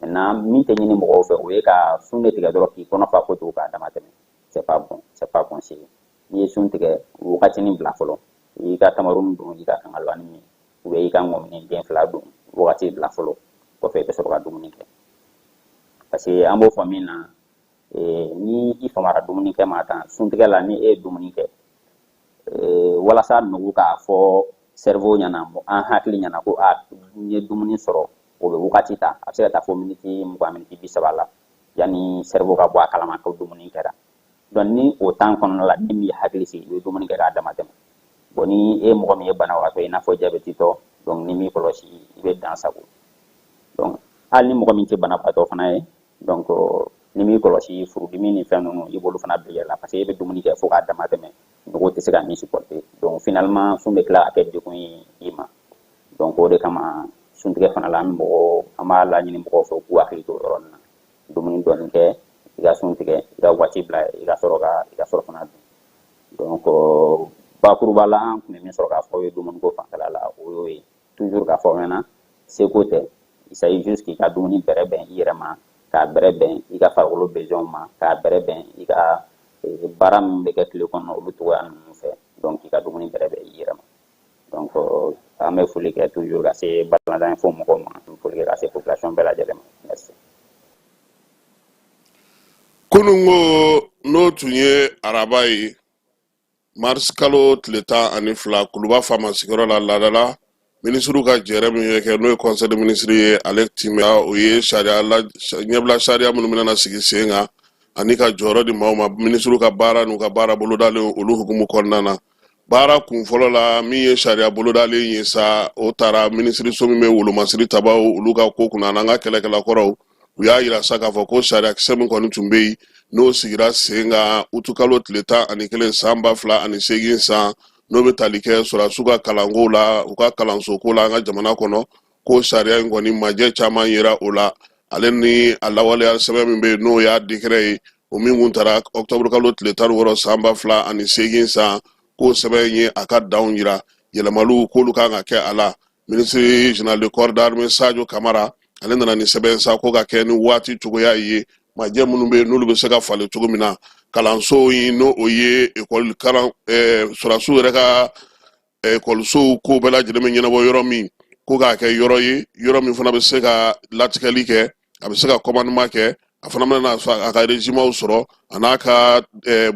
maintenant min tɛ ɲini mɔgɔw fɛ o ye ka sun de tigɛ dɔrɔn k'i kɔnɔ fa kojugu k'a dama tɛmɛ c'est pas bon, c'est pas conseillé. Ni sun tigɛ wagati ni bila fɔlɔ i ka tamarin dun i ka kan ka lɔni min ou bien i ka ŋɔmini den fila dun wagati bila fɔlɔ kɔfɛ i bɛ sɔrɔ ka dumuni kɛ parce que an b'o fɔ min na ni i famara dumuni kɛ ma tan sun tigɛ la ni e ye dumuni kɛ walasa nugu k'a fɔ cerveau ɲɛna an hakili ɲɛna ko n ye dumuni sɔrɔ o bɛ wagati ta a bɛ se ka taa fɔ miniti 20 miniti 30 la yanni cerveau ka bɔ a kalama ko dumuni kɛra donc ni o temps kɔnɔna la ni min ye hakili sigi i bɛ dumuni kɛ k'a dama tɛmɛ bon ni e mɔgɔ min ye banabagatɔ i n'a fɔ jabɛtitɔ donc ni min kɔlɔsi i bɛ dan sago donc hali ni mɔgɔ min tɛ banabagatɔ fana ye donc ni min kɔlɔsi furudimi ni fɛn ninnu i b'olu fana bila la parce que e bɛ dumuni kɛ fo k'a dama tɛmɛ nogo tɛ se ka min supporter donc finalement sun bɛ tila ka kɛ degun ye i ma donc o de kama suntigɛ fana la an b'a laɲini mɔgɔw fɛ u k'u hakili to o yɔrɔ nin na dumuni dɔɔni kɛ i ka sun tigɛ i ka waati bila i ka sɔrɔ fana dun donc bakuruba la an tun bɛ min sɔrɔ k'a fɔ ye dumuni ko fanfɛla la o y'o ye toujours k'a fɔ ɲɛna seko tɛ il s'agit juste k'i ka dumuni bɛrɛ bɛn i yɛrɛ ma k'a bɛrɛ bɛn i ka farikolo besoin ma k'a bɛrɛ bɛn i ka baara min bɛ kɛ tile kɔnɔ olu cogoya ninnu fɛ donc i ka dumuni bɛrɛ bɛn i yɛrɛ ma donc an bɛ foli kɛ toujours ka se Balanzan Info mɔgɔw ma an bɛ foli kɛ ka se population bɛɛ lajɛlen ma merci. Kunungo n'o tun ye araba ye mars kalo tile 12 kuluba fama sigiyɔrɔ la laadala minisiriw ka jɛrɛ min ye kɛ n'o ye conseil de ministre ye ale timiya o ye ɲɛbila sariya minnu bɛna sigi sen kan ani ka jɔyɔrɔ di maaw ma minisiriw ka baara n'u ka baara bolodalen olu hukumu kɔnɔna na baara kun fɔlɔ la min ye sariya bolodalen ye sa o taara minisiriso min bɛ wolomasiri tabaw olu ka ko kunna n'an ka kɛlɛkɛlakɔrɔw u y'a yira sa k'a fɔ ko sariya kisɛ min kɔni tun bɛ yen n'o sigira sen kan utukalo tile 11 san 2008 san n'o bɛ tali kɛ sɔrɔdasiw ka kalanko la u ka kalansoko la an ka jamana kɔnɔ ko sariya in kɔni majɛ caman yera o la ale ni a lawaleya sɛbɛn min bɛ yen n'o y'a décret ye o min kun taara octobre kalo tile 16 san 2008 san k'o sɛbɛn in ye a ka danw yira yɛlɛmaliw k'olu kan ka kɛ a la ministre général de corps d'armée Sadio Kamara ale nana ni sɛbɛn sa ko ka kɛ ni waati cogoya ye majɛ minnu bɛ yen n'olu bɛ se ka falen cogo min na kalanso in n'o o ye école kalan sɔrɔdasiw yɛrɛ ka école ko bɛɛ lajɛlen bɛ ɲɛnabɔ yɔrɔ min ko k'a kɛ yɔrɔ ye yɔrɔ min fana bɛ se ka latigɛli kɛ a bɛ se ka commandement kɛ a fana bɛna a ka régimenw sɔrɔ a n'a ka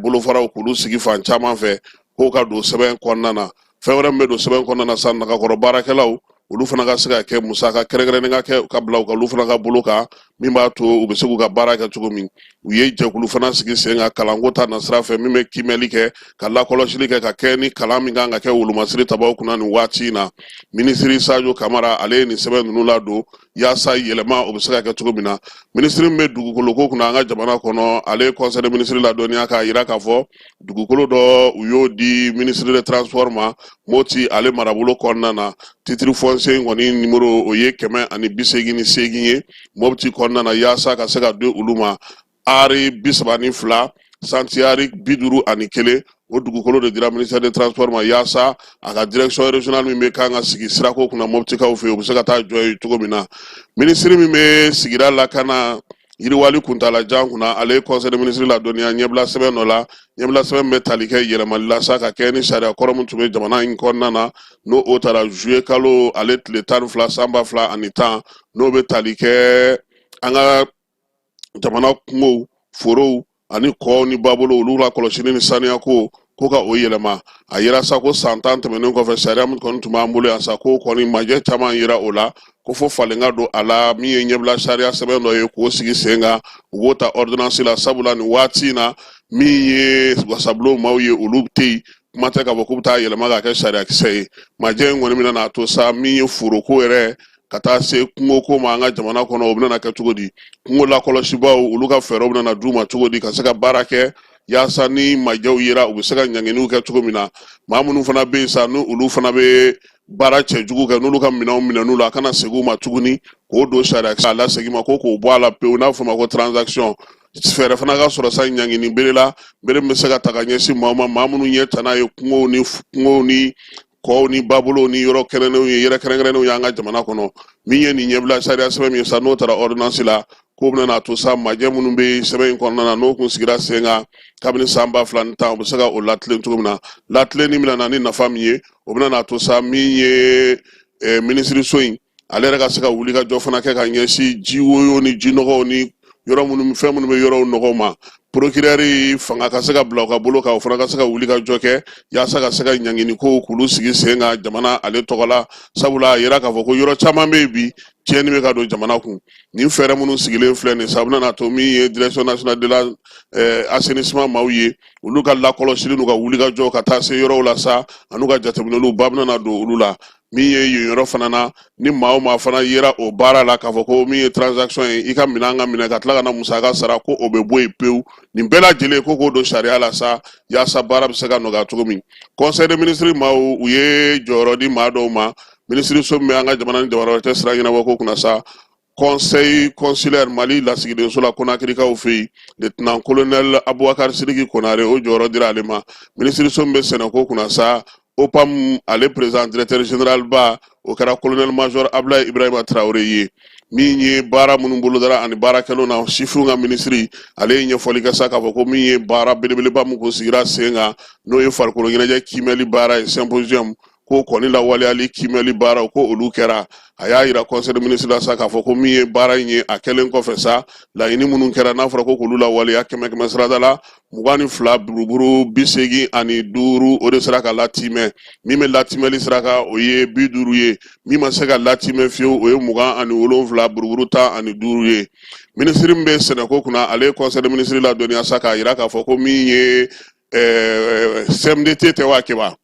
bolofaraw k'olu sigi fan caman fɛ k'o ka don sɛbɛn kɔnɔna na fɛn wɛrɛ min bɛ don sɛbɛn kɔnɔna na sa nagakɔrɔ baarakɛlaw olu fana ka se ka kɛ musaka kɛrɛnkɛrɛnnen ka bila u ka olu fana ka bolo kan min b'a to u bɛ se k'u ka baara kɛ cogo min u ye jɛkulu fana sigi sen kan kalanko ta nasira fɛ min bɛ kimɛli kɛ ka lakɔlɔsili kɛ ka kɛ ni kalan min kan ka kɛ wolomasiri tabaw kunna nin waati in na minisiri Sadio Kamara ale ye nin sɛbɛn ninnu ladon yaasa yɛlɛma o bɛ se ka kɛ cogo min na minisiri min bɛ dugukoloko kunna an ka jamana kɔnɔ ale ye conseil de ministre ladɔnniya k'a jira k'a fɔ dugukolo dɔ u y'o di ministre de transport ma Moti ale marabolo kɔnɔna na titre foncier kɔni numéro o ye 188 ye Mopti kɔnɔna na yaasa ka se ka di olu ma ari 32 santiari 51 o dugukolo de dira ministère de transport ma yaasa a ka direction régionale min bɛ kan ka sigi sirako kunna Moptikaw fɛ u bɛ se ka taa jɔ ye cogo min na ministre min bɛ sigira lakana yiriwali kuntalajan kunna ale conseil de ministre ladɔnniya ɲɛbila sɛbɛn dɔ la ɲɛbila sɛbɛn bɛ tali kɛ yɛlɛmali la sa ka kɛ ni sariya kɔrɔ min tun bɛ jamana in kɔnɔna na n'o o taara juillet kalo ale tile 12 san 2010 n'o bɛ tali kɛ an ka jamana kungow forow ani kɔw ni babolo olu la kɔlɔsili ni saniya ko ka o yɛlɛma a yira sa ko san 10 tɛmɛnen kɔfɛ sariya min kɔni tun b'an bolo yan sa ko kɔni majɛ caman yira o la ko fo falenka don a la min ye ɲɛbila sariya sɛbɛn dɔ ye k'o sigi sen kan u b'o ta ordonnance la sabula nin waati in na min ye wasabulon maaw ye olu tɛ yen kuma tɛ k'a fɔ k'u bɛ taa yɛlɛma k'a kɛ sariya kisɛ ye majɛ in kɔni bɛna n'a to sa min ye foroko yɛrɛ ka taa se kungoko ma an ka jamana kɔnɔ o bɛna kɛ cogo di kungo lakɔlɔsibaw olu ka fɛɛrɛw bɛna d'u ma cogo di ka se ka baara kɛ yaasa ni majɛw yera u bɛ se ka ɲanginiw kɛ cogo min na maa minnu fana bɛ yen sa n'olu fana bɛ baara cɛjugu kɛ n'olu ka minɛnw minɛn'u la a kana segin u ma tuguni k'o don sariya k'a lasegin ma ko k'o bɔ a la pewu n'a fɔ ma ko transaction fɛɛrɛ fana ka sɔrɔ sa ɲangini bere la bere min bɛ se ka ta ka ɲɛsin maa ma maa minnu ɲɛ tanna ye kungow ni kɔw ni babolow ni yɔrɔ kɛrɛnnenw ye yɛrɛ kɛrɛnkɛrɛnnenw ye an ka jamana kɔnɔ min ye nin ɲɛbila sariya sɛbɛn min ye sa n'o taara ordonnance la ko bena na to sa majɛ minnu be sɛbɛn in kɔnɔna na n'o kun sigira sen kan kabini san 2000 tan o bɛ se ka o latilen cogo min na latilenni bɛna na ni nafa min ye o bɛna na to sa min ye minisiriso in ale yɛrɛ ka se ka wuli ka jɔ fana kɛ ka ɲɛsin ji woyo ni ji nɔgɔw ni yɔrɔ minnu fɛn minnu bɛ yɔrɔw nɔgɔw ma procureur fanga ka se ka bila o ka bolo kan o fana ka se ka wuli ka jɔ kɛ yaasa ka se ka ɲangini ko k'olu sigi sen kan jamana ale tɔgɔ la sabula a yira k'a fɔ ko yɔrɔ caman bɛ yen bi tiɲɛni bɛ ka don jamana kun nin fɛɛrɛ minnu sigilen filɛ nin sabu na to min ye direction nationale de la assainissement maaw ye olu ka lakɔlɔsili n'u ka wuli ka jɔ ka taa se yɔrɔw la sa an'u ka jateminɛliw ba bɛna na don olu la min ye yen yɔrɔ fana na ni maa o maa fana yera o baara la k'a fɔ ko min ye transaction ye i ka minɛn ka minɛ ka tila ka na musaka sara ko o bɛ bɔ yen pewu nin bɛɛ lajɛlen ko k'o don sariya la sa yaasa baara bɛ se ka nɔgɔya cogo min conseil des ministres maaw u ye jɔyɔrɔ di maa dɔw ma minisiriso min bɛ an ka jamana ni jamana wɛrɛ tɛ sira ɲɛnabɔ ko kunna sa conseil consulaire Mali lasigidenso la Conakrykaw fɛ yen lieutenant colonel Abubakar Sidiki Konare o jɔyɔrɔ dira ale ma minisiriso min bɛ sɛnɛko kunna sa OPAM ale président directeur général ba o kɛra colonel major Ablaye Ibrahima Traoré ye min ye baara minnu bolodara ani baarakɛlaw na sifinw ka minisiri ale ye ɲɛfɔli kɛ sa k'a fɔ ko min ye baara belebeleba min kun sigira sen kan n'o ye farikolo ɲɛnajɛ kiimɛli baara ye symposium ko kɔni lawaleyali kiimɛli baaraw ko olu kɛra a y'a yira conseil des ministres la sa k'a fɔ ko min ye baara in ye a kɛlen kɔfɛ sa laɲini minnu kɛra n'a fɔra ko k'olu lawaleya kɛmɛ kɛmɛ sarada la 22 buruburu 85 o de sera ka latimɛ min bɛ latimɛli sira kan o ye 50 ye min ma se ka latimɛ fiyewu o ye 27 buruburu 15 ye minisiri min bɛ sɛnɛko kunna ale ye conseil des ministres ladɔnniya sa k'a yira k'a fɔ ko min ye CMDT tɛ wa kɛba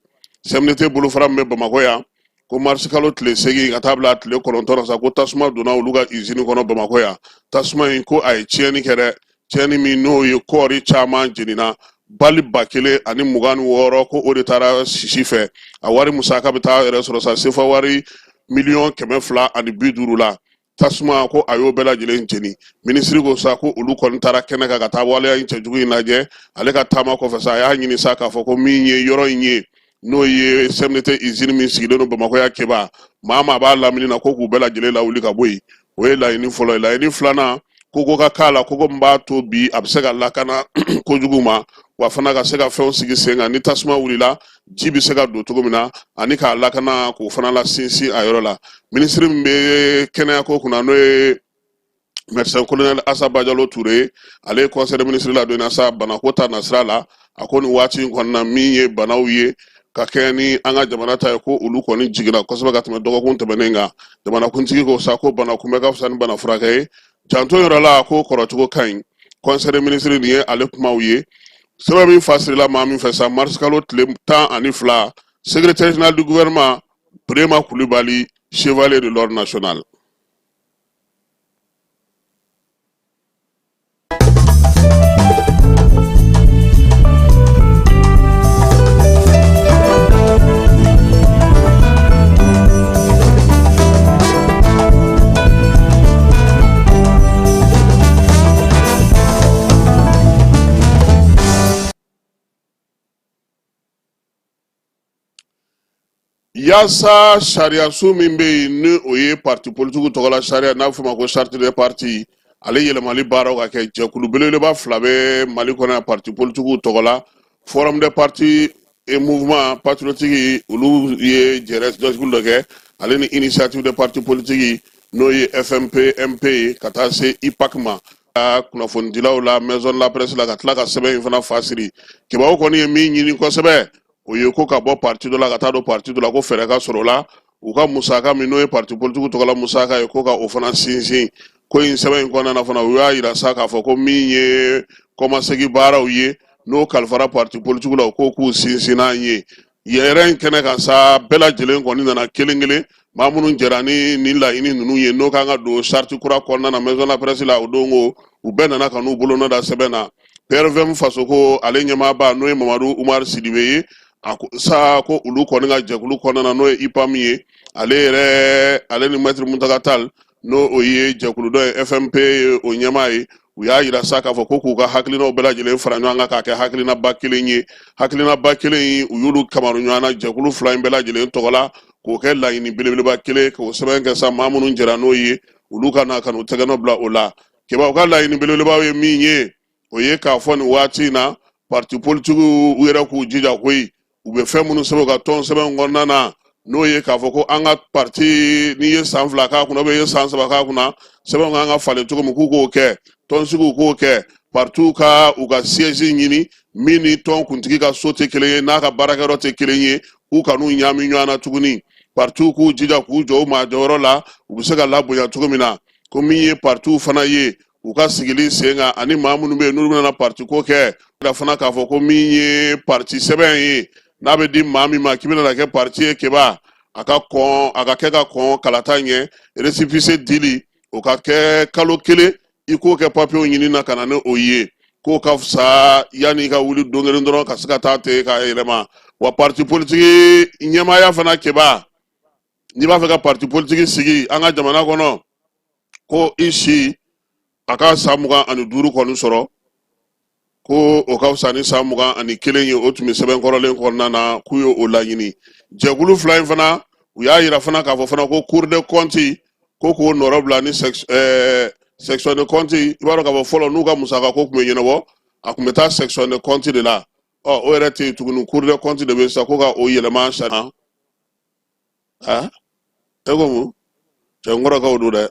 CMDT bolofara min bɛ Bamakɔ yan ko mars kalo tile 8 ka taa bila tile 9 sa ko tasuma donna olu ka usine kɔnɔ Bamakɔ yan tasuma in ko a ye tiɲɛni kɛ dɛ tiɲɛni min n'o ye kɔɔri caman jenina bali 1,026 ko o de taara sisi fɛ a wari musaka bɛ taa yɛrɛ sɔrɔ sa sefa wari $250,000 la tasuma ko a y'o bɛɛ lajɛlen jeni minisiri ko sa ko olu kɔni taara kɛnɛ kan ka taa waleya in cɛjugu in lajɛ ale ka taama kɔfɛ sa a y'a ɲini sa k'a fɔ ko min ye yɔrɔ in ye n'o ye CMDT usine min sigilen don Bamakɔ ya kɛba maa maa b'a lamini na ko k'u bɛɛ lajɛlen lawuli ka bɔ yen o ye laɲini fɔlɔ ye laɲini filanan ko ka k'a la ko min b'a to bi a bɛ se ka lakana kojugu ma wa fana ka se ka fɛnw sigi sen kan ni tasuma wulila ji bɛ se ka don cogo min na ani k'a lakana k'o fana la sinsin a yɔrɔ la minisiri min bɛ kɛnɛya ko kunna n'o ye médecin colonel Assa Bajalo Touré ale ye conseil des ministres ladɔnniya sa banako ta nasira la a ko nin waati in kɔnɔna min ye banaw ye ka kɛ ni an ka jamana ta ye ko olu kɔni jiginna kosɛbɛ ka tɛmɛ dɔgɔkun tɛmɛnen kan jamanakuntigi ko sa ko bana kunbɛ ka fisa ni bana furakɛ ye janto yɔrɔ la ko kɔrɔcogo ka ɲi conseil des ministres nin ye ale kumaw ye sɛbɛn min fasirila maa min fɛ sa mars kalo tile 12 secrétaire général du gouvernement Brema Coulibaly chevalier de l'ordre national. Yasa sariyaso min bɛ yen ni o ye parti politique tɔgɔ la sariya n'a fɔ ma ko charte des partis ale yɛlɛmali baaraw ka kɛ jɛkulu belebeleba fila bɛ Mali kɔnɔ yan parti politique tɔgɔ la forum des partis et mouvement patriotique olu ye jɛkulu dɔ kɛ ale ni initiative des partis politiques n'o ye FMP MP ka taa se IPAC ma kunnafonidilaw la maison de la presse la ka tila ka sɛbɛn in fana fasiri kibaru kɔni ye min ɲini kosɛbɛ o ye ko ka bɔ parti dɔ la ka taa don parti dɔ la ko fɛɛrɛ ka sɔrɔ la u ka musaka min n'o ye parti politique tɔgɔ la musaka ye ko ka o fana sinsin ko in sɛbɛn in kɔnɔna na fana u y'a yira sa k'a fɔ ko min ye kɔmasegi baaraw ye n'o kalifara parti politique la o ko k'u sinsin n'an ye yɛrɛ in kɛnɛ kan sa bɛɛ lajɛlen kɔni nana kelen kelen maa minnu jɛra ni nin laɲini ninnu ye n'o kan ka don charte kura kɔnɔna na maison de la presse la o don ko u bɛɛ nana ka n'u bolonɔ da sɛbɛn na PRVM faso ko ale ɲɛmaaba n'o ye Mamadu Umar Sidibe ye sa ko olu kɔni ka jɛkulu kɔnɔna na n'o ye IPAM ye ale ni maître Muntaka Tall n'o o ye jɛkulu dɔ ye FMP o ɲɛmaa ye u y'a yira sa k'a fɔ ko k'u ka hakilinaw bɛɛ lajɛlen fara ɲɔgɔn kan k'a kɛ hakilinaba kelen ye hakilinaba kelen in u y'olu kamaru ɲɔgɔn na jɛkulu fila in bɛɛ lajɛlen tɔgɔ la k'o kɛ laɲini belebeleba kelen k'o sɛbɛn kɛ sa maa minnu jɛra n'o ye olu ka na ka n'u tɛgɛnɔ bila o la keba u ka laɲini belebelebaw ye min ye o ye k'a fɔ nin waati na parti politique u yɛrɛ k'u jija koyi u bɛ fɛn minnu sɛbɛn u ka tɔn sɛbɛn kɔnɔna na n'o ye k'a fɔ ko an ka parti n'i ye san 2 k'a kunna i ye san 3 k'a kunna sɛbɛn kan ka falen cogo min k'u k'o kɛ tɔnsigiw k'o kɛ partout ka u ka siège ɲini min ni tɔn kuntigi ka so tɛ kelen ye n'a ka baarakɛyɔrɔ tɛ kelen ye k'u kan'u ɲaami ɲɔgɔn na tuguni partout k'u jija k'u jɔ u majɔyɔrɔ la u bɛ se ka labonya cogo min na ko min ye partout fana ye u ka sigili sen kan ani maa minnu bɛ yen n'olu bɛna parti ko kɛ fana k'a fɔ ko min ye parti sɛbɛn ye n'a bɛ di maa min ma k'i bɛna kɛ parti ye keba a ka kɛ ka kɔn kalata ɲɛ récépissé dili o ka kɛ kalo 1 i k'o kɛ papiyew ɲini na ka na ni o ye k'o ka fisa yanni i ka wuli don kelen dɔrɔn ka se ka taa ten k'a yɛlɛma wa parti politique ɲɛmaaya fana keba n'i b'a fɛ ka parti politique sigi an ka jamana kɔnɔ ko i si a ka san 25 kɔni sɔrɔ ko o ka fisa ni san 21 ye o tun bɛ sɛbɛn kɔrɔlen kɔnɔna na k'u ye o laɲini jɛkulu fila in fana u y'a yira fana k'a fɔ fana ko cour de compte ko k'o nɔrɔ bila ni section de compte i b'a dɔn k'a fɔ fɔlɔ n'u ka musaka ko tun bɛ ɲɛnabɔ a tun bɛ taa section de compte de la o yɛrɛ tɛ yen tuguni cour de compte de bɛ sisan ko ka o yɛlɛma sariya e ko mun cɛ n kɔrɔkɛw don dɛ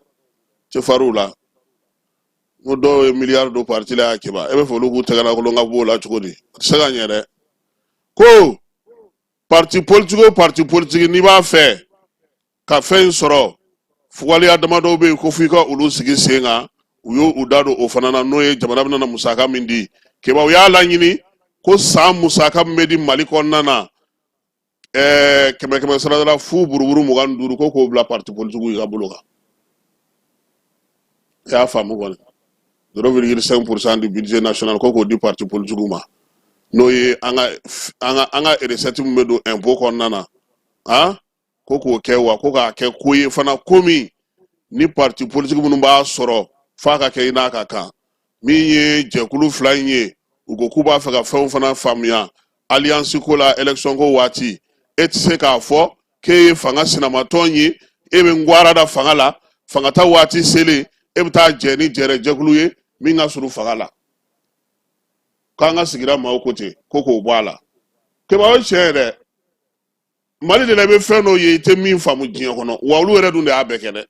cɛ fariw la ko dɔw ye miliyari don parti la y'a kiba e bɛ fɛ olu k'u tɛgɛlakolon ka b'o la cogo di o tɛ se ka ɲɛ dɛ ko parti politique o parti politique n'i b'a fɛ ka fɛn in sɔrɔ fugaliya damadɔw bɛ yen ko f'i ka olu sigi sen kan u y'u da don o fana na n'o ye jamana bɛna musaka min di keba u y'a laɲini ko san musaka min bɛ di mali kɔnɔna na kɛmɛ sara la fu buruburu 25 ko k'o bila parti politique ka bolo kan i y'a faamu kɔni 0,5% du budget national ko k'o di parti politique ma n'o ye an ka recette min bɛ don impôt kɔnɔna na ko k'o kɛ wa ko k'a kɛ ko ye fana ko min ni parti politique minnu b'a sɔrɔ f'a ka kɛ i n'a ka kan min ye jɛkulu fila in ye u ko k'u b'a fɛ ka fɛnw fana faamuya alliance ko la élection ko waati e tɛ se k'a fɔ k'e ye fanga sinamatɔn ye e bɛ ngwara da fanga la fanga ta waati selen e bɛ taa jɛ ni jɛkulu ye min ka surun fanga la k'an ka sigira maaw ko ten ko k'o bɔ a la keba o tiɲɛ yɛrɛ mali de la i bɛ fɛn dɔw ye i tɛ min faamu diɲɛ kɔnɔ wa olu yɛrɛ dun de y'a bɛɛ kɛ dɛ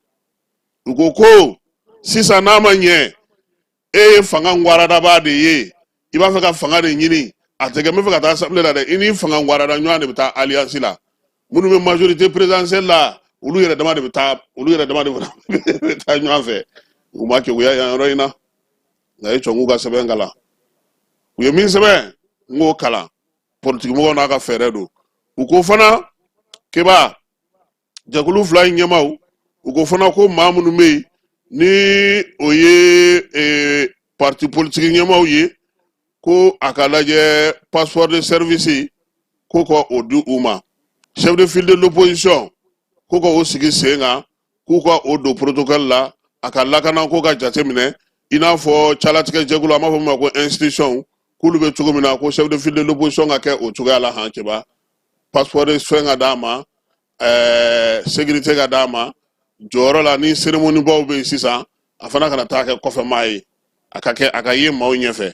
u ko sisan n'a ma ɲɛ e ye fanga ngwaradaba de ye i b'a fɛ ka fanga de ɲini a tɛ kɛ n bɛ fɛ ka taa assemblée la dɛ i ni fanga ngwarada ɲɔgɔn de bɛ taa alliance la minnu bɛ majorité présidentielle la olu yɛrɛ dama de bɛ taa ɲɔgɔn fɛ u ma kɛ u y'a yan yɔrɔ in na nka e cɔn k'u ka sɛbɛn kalan u ye min sɛbɛn n k'o kalan politique mɔgɔw n'a ka fɛɛrɛ don u ko fana keba jɛkulu fila in ɲɛmaw u ko fana ko maa minnu bɛ yen ni o ye parti politique ɲɛmaw ye ko a ka lajɛ passeport de service ko ka o di u ma chef de file de l'opposition ko ka o sigi sen kan k'u ka o don protocole la a ka lakana ko ka jateminɛ i n'a fɔ calatigɛ jɛkulu an b'a fɔ min ma ko institution k'olu bɛ cogo min na ko chef de file de l'opposition ka kɛ o cogoya la han cɛba passeport de fɛn ka d'a ma sécurité ka d'a ma jɔyɔrɔ la ni cérémonie baw bɛ yen sisan a fana kana taa kɛ kɔfɛ maa ye a ka ye maaw ɲɛfɛ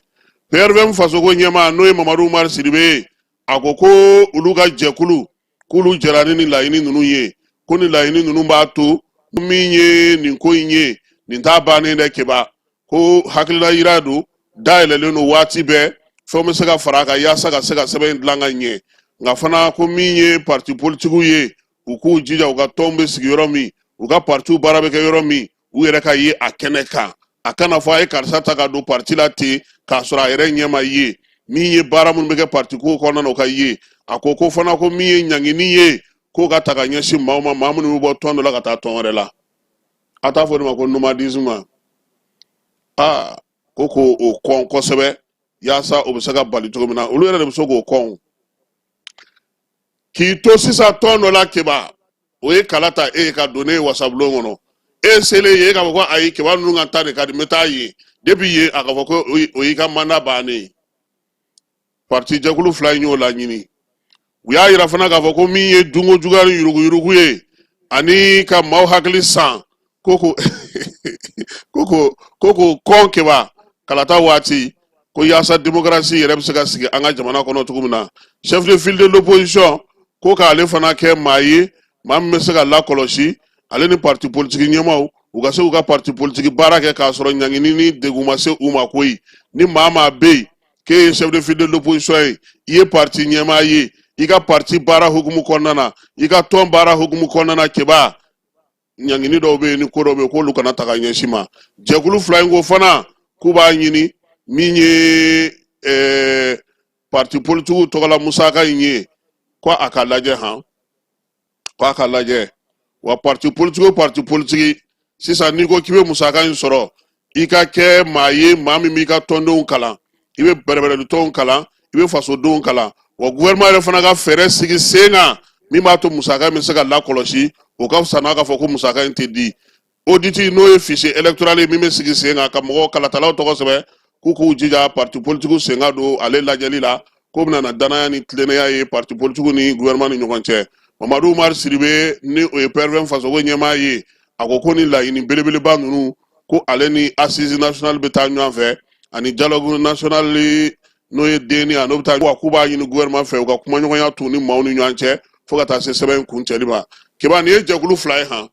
PRVM fasoko ɲɛmaa n'o ye Mamadu Umaru Sidibe ye a ko olu ka jɛkulu k'olu jɛra ni laɲini ninnu ye ko ni laɲini ninnu b'a to min ye nin ko in ye nin t'a bannen dɛ keba ko hakilila yira don dayɛlɛlen don waati bɛɛ fɛnw bɛ se ka fara a kan yaasa ka se ka sɛbɛn dilan ka ɲɛ nka fana ko min ye parti politiques ye u k'u jija u ka tɔnw bɛ sigi yɔrɔ min u ka partiw baara bɛ kɛ yɔrɔ min u yɛrɛ ka ye a kɛnɛ kan a kana fɔ a ye karisa ta ka don parti la ten k'a sɔrɔ a yɛrɛ ɲɛ ma ye min ye baara minnu bɛ kɛ parti ko kɔnɔna na o ka ye a ko fana ko min ye ɲangini ye k'o ka ta ka ɲɛsin maaw ma maa minnu bɛ bɔ tɔn dɔ la ka taa tɔn wɛrɛ la a t'a fɔ o de ma ko nomadisme ko k'o kɔn kosɛbɛ yaasa o bɛ se ka bali cogo min na olu yɛrɛ de bɛ se k'o kɔn k'i to sisan tɔn dɔ la keba o ye kala ta e ka don ne ye wasabulon kɔnɔ e selen ye e k'a fɔ ko ayi keba ninnu ka taa de ka di n bɛ taa yen depuis yen a ka fɔ ko o y'i ka mandat bannen ye parti jɛkulu fila in y'o laɲini u y'a yira fana k'a fɔ ko min ye dunko juguya ni yuruguyurugu ye ani ka maaw hakili san koko koko kon keba kalata wati ko yasa démocratie yɛrɛ bɛ se ka sigi an ka jamana kɔnɔ cogo min na chef de file de l'opposition ko k'ale fana kɛ maa ye maa min bɛ se ka lakɔlɔsi ale ni parti politique ɲɛmaw u ka se k'u ka parti politique baara kɛ k'a sɔrɔ ɲangini ni degun ma se u ma koyi ni maa maa bɛ yen k'e ye chef de file de l'opposition ye i ye parti ɲɛmaa ye i ka parti baara hukumu kɔnɔna na i ka tɔn baara hukumu kɔnɔna na keba ɲangini dɔw bɛ yen ni ko dɔw bɛ yen k'olu kana ta ka ɲɛsin ma jɛkulu fila in ko fana k'u b'a ɲini min ye parti politique tɔgɔla musaka in ye ko a ka lajɛ ko a ka lajɛ wa parti politique sisan n'i ko k'i bɛ musaka in sɔrɔ i ka kɛ maa ye maa min b'i ka tɔndenw kalan i bɛ bɛrɛbɛrɛlitɔnw kalan i bɛ fasodenw kalan wa gouvernement yɛrɛ fana ka fɛɛrɛ sigi sen kan min b'a to musaka in bɛ se ka lakɔlɔsi o ka fisa n'a ka fɔ ko musaka in tɛ di audit n'o ye fichier électoral ye min bɛ sigi sen kan ka mɔgɔw kalatalaw tɔgɔ sɛbɛn k'u jija parti politique sen ka don ale lajɛli la ko bɛna na danaya ni tilennenya ye parti politique ni gouvernement ni ɲɔgɔn cɛ Mamadu Umaru Sidibe ni o ye PRFM fasoko ɲɛmaa ye a ko ni laɲini belebeleba ninnu ko ale ni assise nationale bɛ taa ɲɔgɔn fɛ ani dialogue national n'o ye denni a n'o bɛ taa k'u b'a ɲini gouvernement fɛ u ka kumaɲɔgɔnya t'u ni maaw ni ɲɔgɔn cɛ fo ka taa se sɛbɛn kuncɛli ma keba nin ye jɛkulu fila ye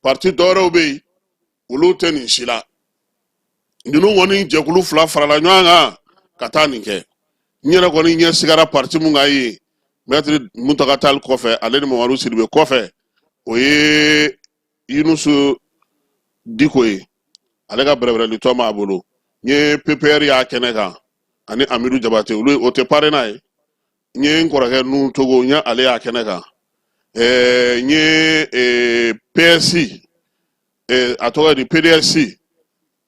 parti dɔwɛrɛw bɛ yen olu tɛ nin si la ninnu kɔni jɛkulu fila farala ɲɔgɔn kan ka taa nin kɛ n yɛrɛ kɔni ɲɛ sigara parti mun kan ye Maître Muntaka Tall kɔfɛ ale ni Mamadu Sidibe kɔfɛ o ye Yunusu Diko ye ale ka bɛrɛbɛrɛlitɔ b'a bolo n ye PPR y'a kɛnɛ kan ani Amidu Jabate olu o tɛ parena ye n ye n kɔrɔkɛ Nuhu Togo n ye ale y'a kɛnɛ kan n ye PSC a tɔgɔ di PDS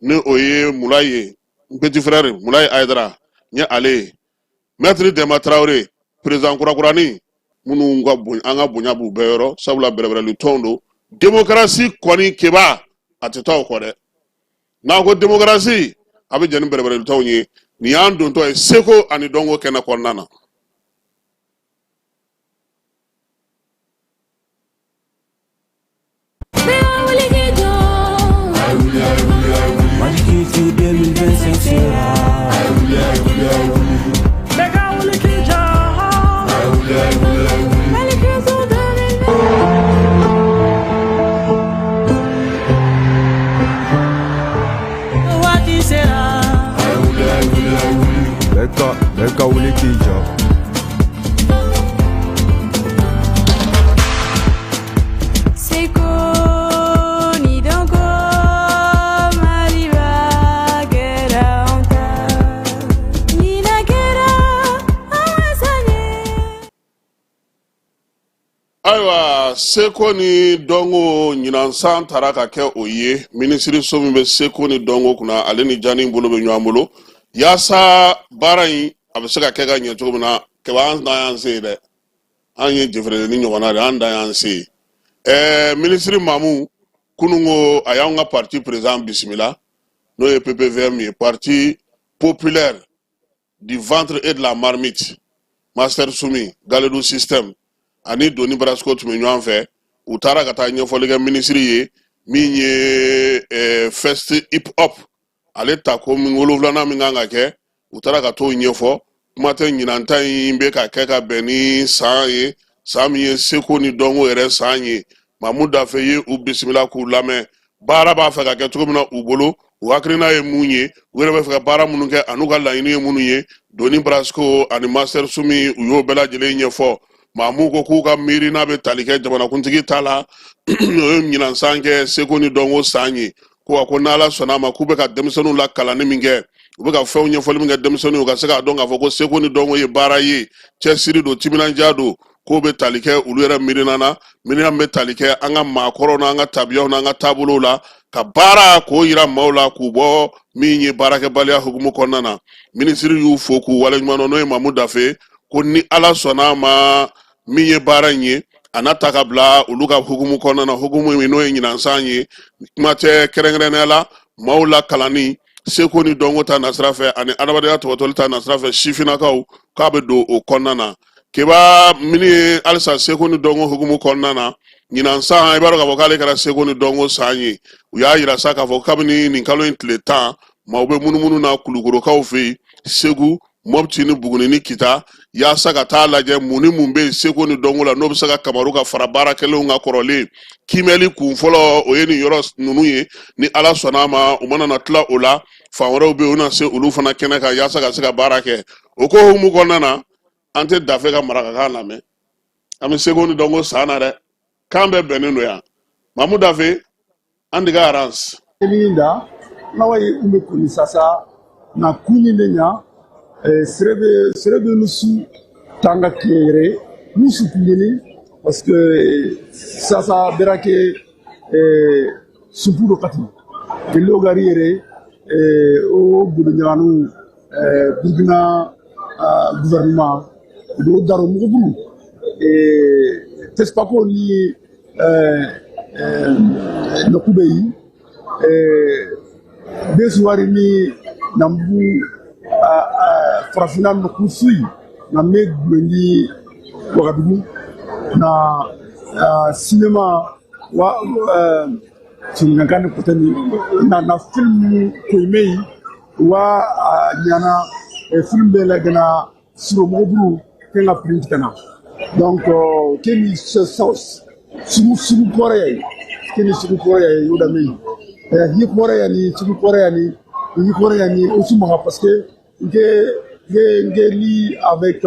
ni o ye Mulayi ye n petit frère Mulayi Aidara n ye ale ye Maître Demba Traoré président kurakurani minnu an ka bonya b'u bɛɛ yɔrɔ sabula bɛrɛbɛrɛlitɔnw don démocratie kɔni keba a tɛ taa o kɔ dɛ n'a ko démocratie a bɛ jɛ ni bɛrɛbɛrɛlitɔnw ye nin y'an dontɔ ye seko ani dɔnko kɛnɛ kɔnɔna na. Beka wuli k'i jɔ. Seko ni dɔnko Maliba kɛra anw ta ɲinan kɛra anw saɲɛ. Ayiwa seko ni dɔnko ɲinansan taara ka kɛ o ye minisiriso min bɛ seko ni dɔnko kunna ale ni Jani bolo bɛ ɲɔgɔn bolo yaasa baara in a bɛ se ka kɛ ka ɲɛ cogo min na kɛba an dan y'an se ye dɛ an ye jɛfɛrɛni ni ɲɔgɔn na de an dan y'an se ye minisiri Mamu kunun ko a y'anw ka parti président bisimila n'o ye PPVM ye parti populaire du ventre et de la marmite Master Sumi Galedou système ani Doni Brasco tun bɛ ɲɔgɔn fɛ u taara ka taa ɲɛfɔli kɛ minisiri ye min ye fest hip hop ale ta ko min 7 min kan ka kɛ u taara ka t'o ɲɛfɔ kuma tɛ ɲinanta in bɛ ka kɛ ka bɛn ni san ye san min ye seko ni dɔnko yɛrɛ san ye Mamu Dafe ye u bisimila k'u lamɛn baara b'a fɛ ka kɛ cogo min na u bolo u hakilina ye mun ye u yɛrɛ bɛ fɛ ka baara minnu kɛ an'u ka laɲini ye minnu ye Doni Brasco ani Master Sumi u y'o bɛɛ lajɛlen ɲɛfɔ Mamu ko k'u ka miiri n'a bɛ tali kɛ jamanakuntigi ta la o ye ɲinansan kɛ seko ni dɔnko san ye ko n'Ala sɔnna ma k'u bɛ ka denmisɛnninw la kalanni min kɛ u bɛ ka fɛnw ɲɛfɔli min kɛ denmisɛnninw u ka se k'a dɔn k'a fɔ ko seko ni dɔnko ye baara ye cɛsiri don timinandiya don k'o bɛ tali kɛ olu yɛrɛ miirina na miirina bɛ tali kɛ an ka maakɔrɔw n'an ka tabiyaw n'an ka taabolow la ka baara k'o yira maaw la k'u bɔ min ye baarakɛbaliya hukumu kɔnɔna na minisiri y'u fo k'u waleɲuman n'o ye Mamu Dafe ko ni Ala sɔnna ma min ye baara in ye a n'a ta ka bila olu ka hukumu kɔnɔna na hukumu min n'o ye ɲinansan ye kuma tɛ kɛrɛnkɛrɛnnenya la maaw la kalanni seko ni dɔnko ta nasira fɛ ani adamadenya tɔbɔtɔli ta nasira fɛ sifinnakaw k'a bɛ don o kɔnɔna na keba min ye halisa seko ni dɔnko hukumu kɔnɔna na ɲinan san i b'a dɔn k'a fɔ k'ale kɛra seko ni dɔnko san ye u y'a yira sa k'a fɔ kabini nin kalo in tile 10 maaw bɛ munumunu na kulukorokaw fɛ yen segu mɔpti ni buguni ni kita yaasa ka taa lajɛ mun ni mun bɛ yen seko ni dɔnko la n'o bɛ se ka kamaru ka fara baarakɛlenw ka kɔrɔlen kimɛli kun fɔlɔ o ye nin yɔrɔ ninnu ye ni ala sɔnna a ma u mana na tila o la fan wɛrɛw bɛ yen u na se olu fana kɛnɛ kan yaasa ka se ka baara kɛ o ko hukumu kɔnɔna na an tɛ dafe ka marakakan lamɛn an bɛ seko ni dɔnko san na dɛ kan bɛɛ bɛnnen don yan mamu dafe an de ka arance Linda, nawaye ume kuni sasa na kuni lenya serebe nusu tanga kere nusu kuni parce que sasa berake supuro kati kelo gariere o budunyanu Burkina gouvernement do daro mugu tespako ni no kubei besuwari ni nambu farafina no kusui na megbendi wagadugu na cinema wa sinangane kutani na film koimei wa nyana film bela gana suro mobru kenga print kana donc keni sauce suru korea keni suru korea yuda mei hi korea ni suru korea ni hi korea ni aussi parce que j'ai li avec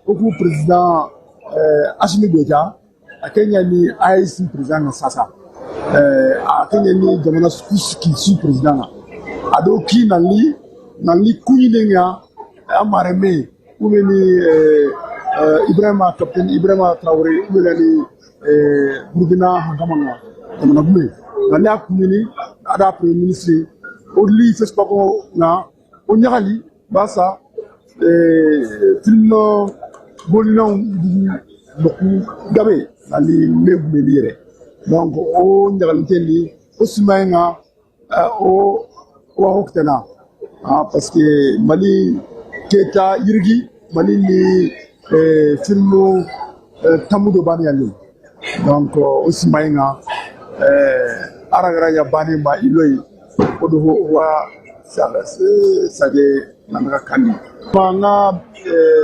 beaucoup président Assimi Goïta à Kenya ni AIC président sasa à Kenya ni jamana qui sous président ado ki na li kunyinga amareme umeni Ibrahima capitaine Ibrahima Traoré umeni Burkina hangamanga jamana gume nali akumini ada premier ministre odli fespako na onyali basa film bolino beaucoup gabe nali megumeliere donc o nyagalinteli o simainga o hoktena parce que Mali keta yirgi Mali ni film tamudo bani ali donc o simainga aragara ya bani ma iloi odo wa ça de nanga kandi manga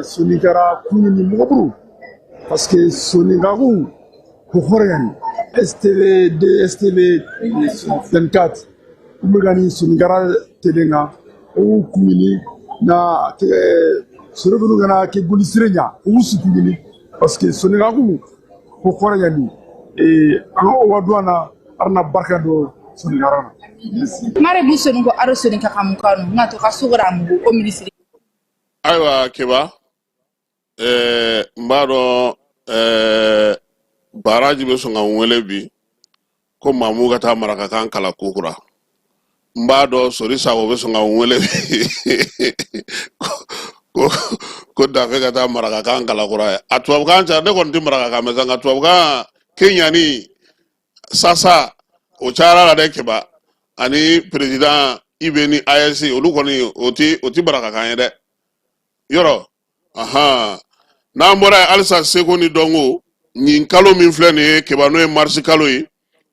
sonikara kunni mobru parce que sonikagu ko horeyan STV 24 umugani sonikara telenga o kunni na sorobunu gana ke gulisirenya o sukuni parce que sonikagu ko horeyan et an o wadwana arna barkado sonikara mare busoni ko aro soni ka kamukano ngato ka sugura mu o ministry aywa keba mbado baraji be songa wele bi ko mamu gata maraka kan kala kukura mbado sori sawo be songa wele bi ko dafe gata maraka kan kala kura atwa kan cha ne kon timara ka mezanga atwa ka Kenya ni sasa o chara la de keba ani president ibeni ISC olu koni oti baraka kan yede yoro aha na mbora alsa seko ni dongo nyin kalo min fle ne keba no e marsi kalo yi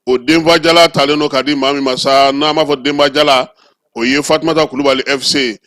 o Demba Jala taleno kadi mami masa na ma fo Demba Jala o ye Fatmata Kulubali FC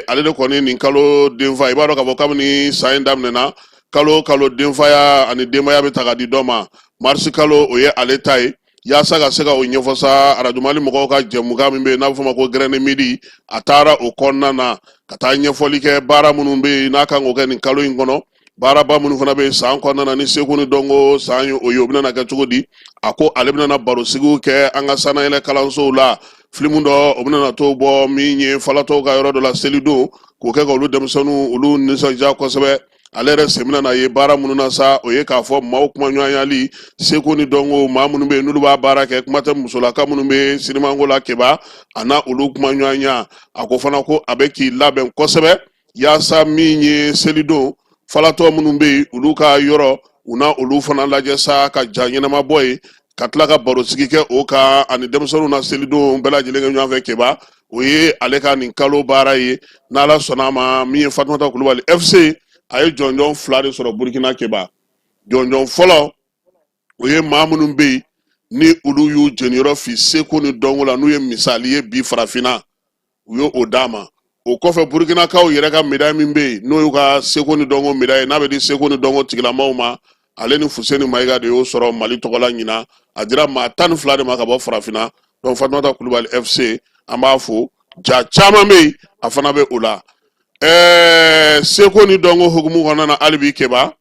ale de koni nin kalo Demba ibaro ka bokam ni saindam nena kalo Demba ya ani Demba ya betaka di doma marsi kalo o ye ale tai ya saga sega o nyefosa aradumali moko ka jemuga mimbe na fo mako grene midi atara o konna na kata nyefoli ke bara munumbe na kan o ken kalo ingono bara ba munu fana be san konna na ni sekuni dongo sanyo o yobna na ka tugodi ako alebna na baro sigu ke anga sana ile kalanso la flimundo obna na to bo minye falato ga yoro do la selido ko ke ko lu demsonu ulu nisa ja ko sebe alere semina na ye bara munu na sa oye ka fo maw kuma nyanyali seko ni dongo ma munu be nulu ba bara ke kuma ta musula ka munu be sinima ngola keba ana ulu kuma nyanya akofana ko abeki laben kosebe ya sa minye selido falato munu be ulu ka yoro una ulu fana laje sa ka janyena ma boy katla ka baro sigike o ka ani demsonu na selido bela jilenga nyave keba oye aleka nin kalo bara ye na la sonama mi Fatmata Kulubali FC aye jonjon flare soro Burkina keba jonjon folo o ye maa minnu bɛ yen ni olu y'u jeniyɔrɔ fi seko ni dɔnko la n'u ye misali ye bi farafinna u ye o d'a ma o kɔfɛ burukinakaw yɛrɛ ka médaille min bɛ yen n'o y'u ka seko ni dɔnko médaille n'a bɛ di seko ni dɔnko tigilamaw ma ale ni Fuseni Mayiga de y'o sɔrɔ Mali tɔgɔla ɲina a dira maa 12 de ma ka bɔ farafinna donc Fatumata Kulibali FC an b'a fo ja caman bɛ yen a fana bɛ o la seko ni dɔnko hukumu kɔnɔna na hali bi kɛba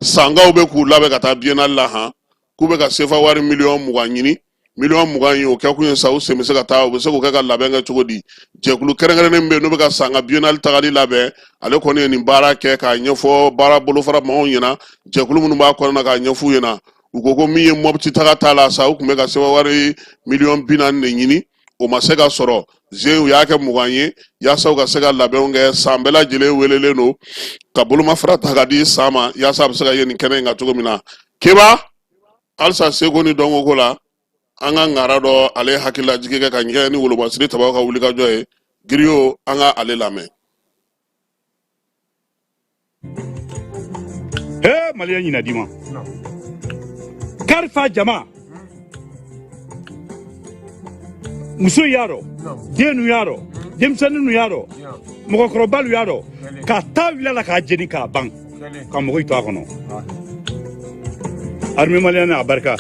sangaw bɛ k'u labɛn ka taa biennale la han k'u bɛ ka sefa wari miliyɔn 20 ɲini miliyɔn 20 ye o kɛ kun ye sa u sen bɛ se ka taa u bɛ se k'o kɛ ka labɛn kɛ cogo di jɛkulu kɛrɛnkɛrɛnnen bɛ yen n'u bɛ ka sanga biennale tagali labɛn ale kɔni ye nin baara kɛ k'a ɲɛfɔ baara bolofara maaw ɲɛna jɛkulu minnu b'a kɔnɔna k'a ɲɛf'u ɲɛna u ko ko min ye Mopti taga t'a la sa u tun bɛ ka sefa wari miliyɔn 40 de ɲini o ma se ka sɔrɔ u y'a kɛ 20 ye yaasa u ka se ka labɛnw kɛ san bɛɛ lajɛlen welelen don ka bolomafara ta ka di san ma yaasa a bɛ se ka ye nin kɛnɛ in kan cogo min na keba halisa seko ni dɔnko ko la an ka ngara dɔ ale hakililajigi kɛ ka ɲɛ ni wolobasiri tabaw ka wulikajɔ ye griyo an ka ale lamɛn. Maliyɛn ɲina di ma karifa jama muso y'a dɔn den nu y'a dɔn denmisɛnnin nu y'a dɔn mɔgɔkɔrɔba nu y'a dɔn ka taa wuli la k'a jeni k'a ban ka mɔgɔw to a kɔnɔ armée malienne a barika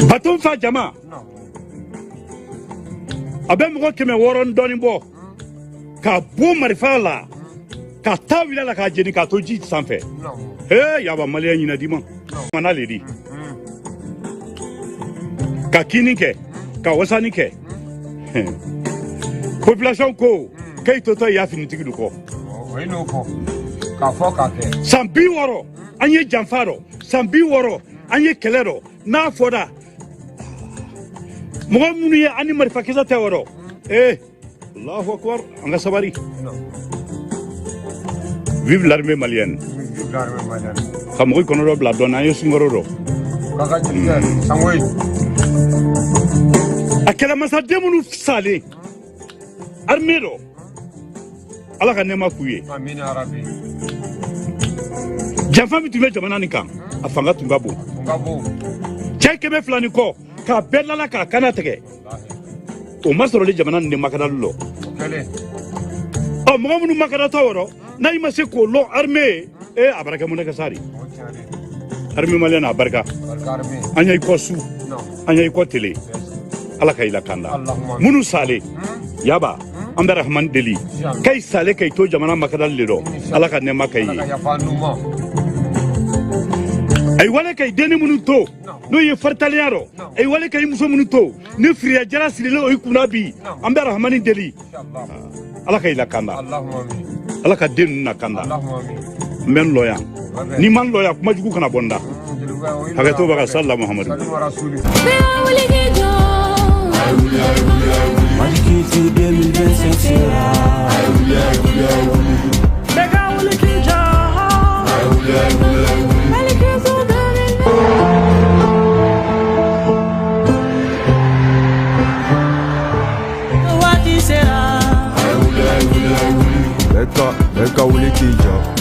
baton fa jama a bɛ mɔgɔ 600 dɔɔni bɔ ka bɔ marifa la ka taa wuli la k'a jeni k'a to ji sanfɛ yaba maliyɛn ɲina di ma mana le di ka kini kɛ ka wasani kɛ population ko k'e to y'a finitigi du kɔ san 60 an ye janfa dɔ san 60 an ye kɛlɛ dɔ n'a fɔra mɔgɔ minnu ye an ni marifakisɛ tɛ wɔrɔ Allahu akbar an ka sabari vive l'armée malienne ka mɔgɔ kɔnɔ dɔ bila dɔn an ye sunkɔrɔ dɔ a kɛlɛmasaden minnu salen armée dɔ ala ka nɛɛma k'u ye janfa min tun bɛ jamana nin kan a fanga tun ka bon cɛ 200 ni kɔ k'a bɛɛ lala k'a kana tigɛ o ma sɔrɔ ni jamana nin de makadalu lɔ mɔgɔ minnu makadatɔ wɔrɔ n'a ma se k'o lɔ armée a bara kɛ mun kɛ sa de armée malienne a barika an y'a i kɔ su an y'a i kɔ tele ala ka i lakanda minnu sale yaba an bɛ rahmani deli k'i sale k'i to jamana makadali le dɔ ala ka nɛɛma k'i ye a ye wale k'i denni minnu to n'o ye faritaliya dɔ a ye wale k'i muso minnu to ni firiya jara sirilen o i kunna bi an bɛ rahmani deli ala ka i lakanda ala ka den ninnu lakanda n bɛ n lɔ yan n'i ma n lɔ yan kuma jugu kana bɔ n da hakɛto b'a ka salila muhamadu Maliki 2025 Beka wuli k'i jɔ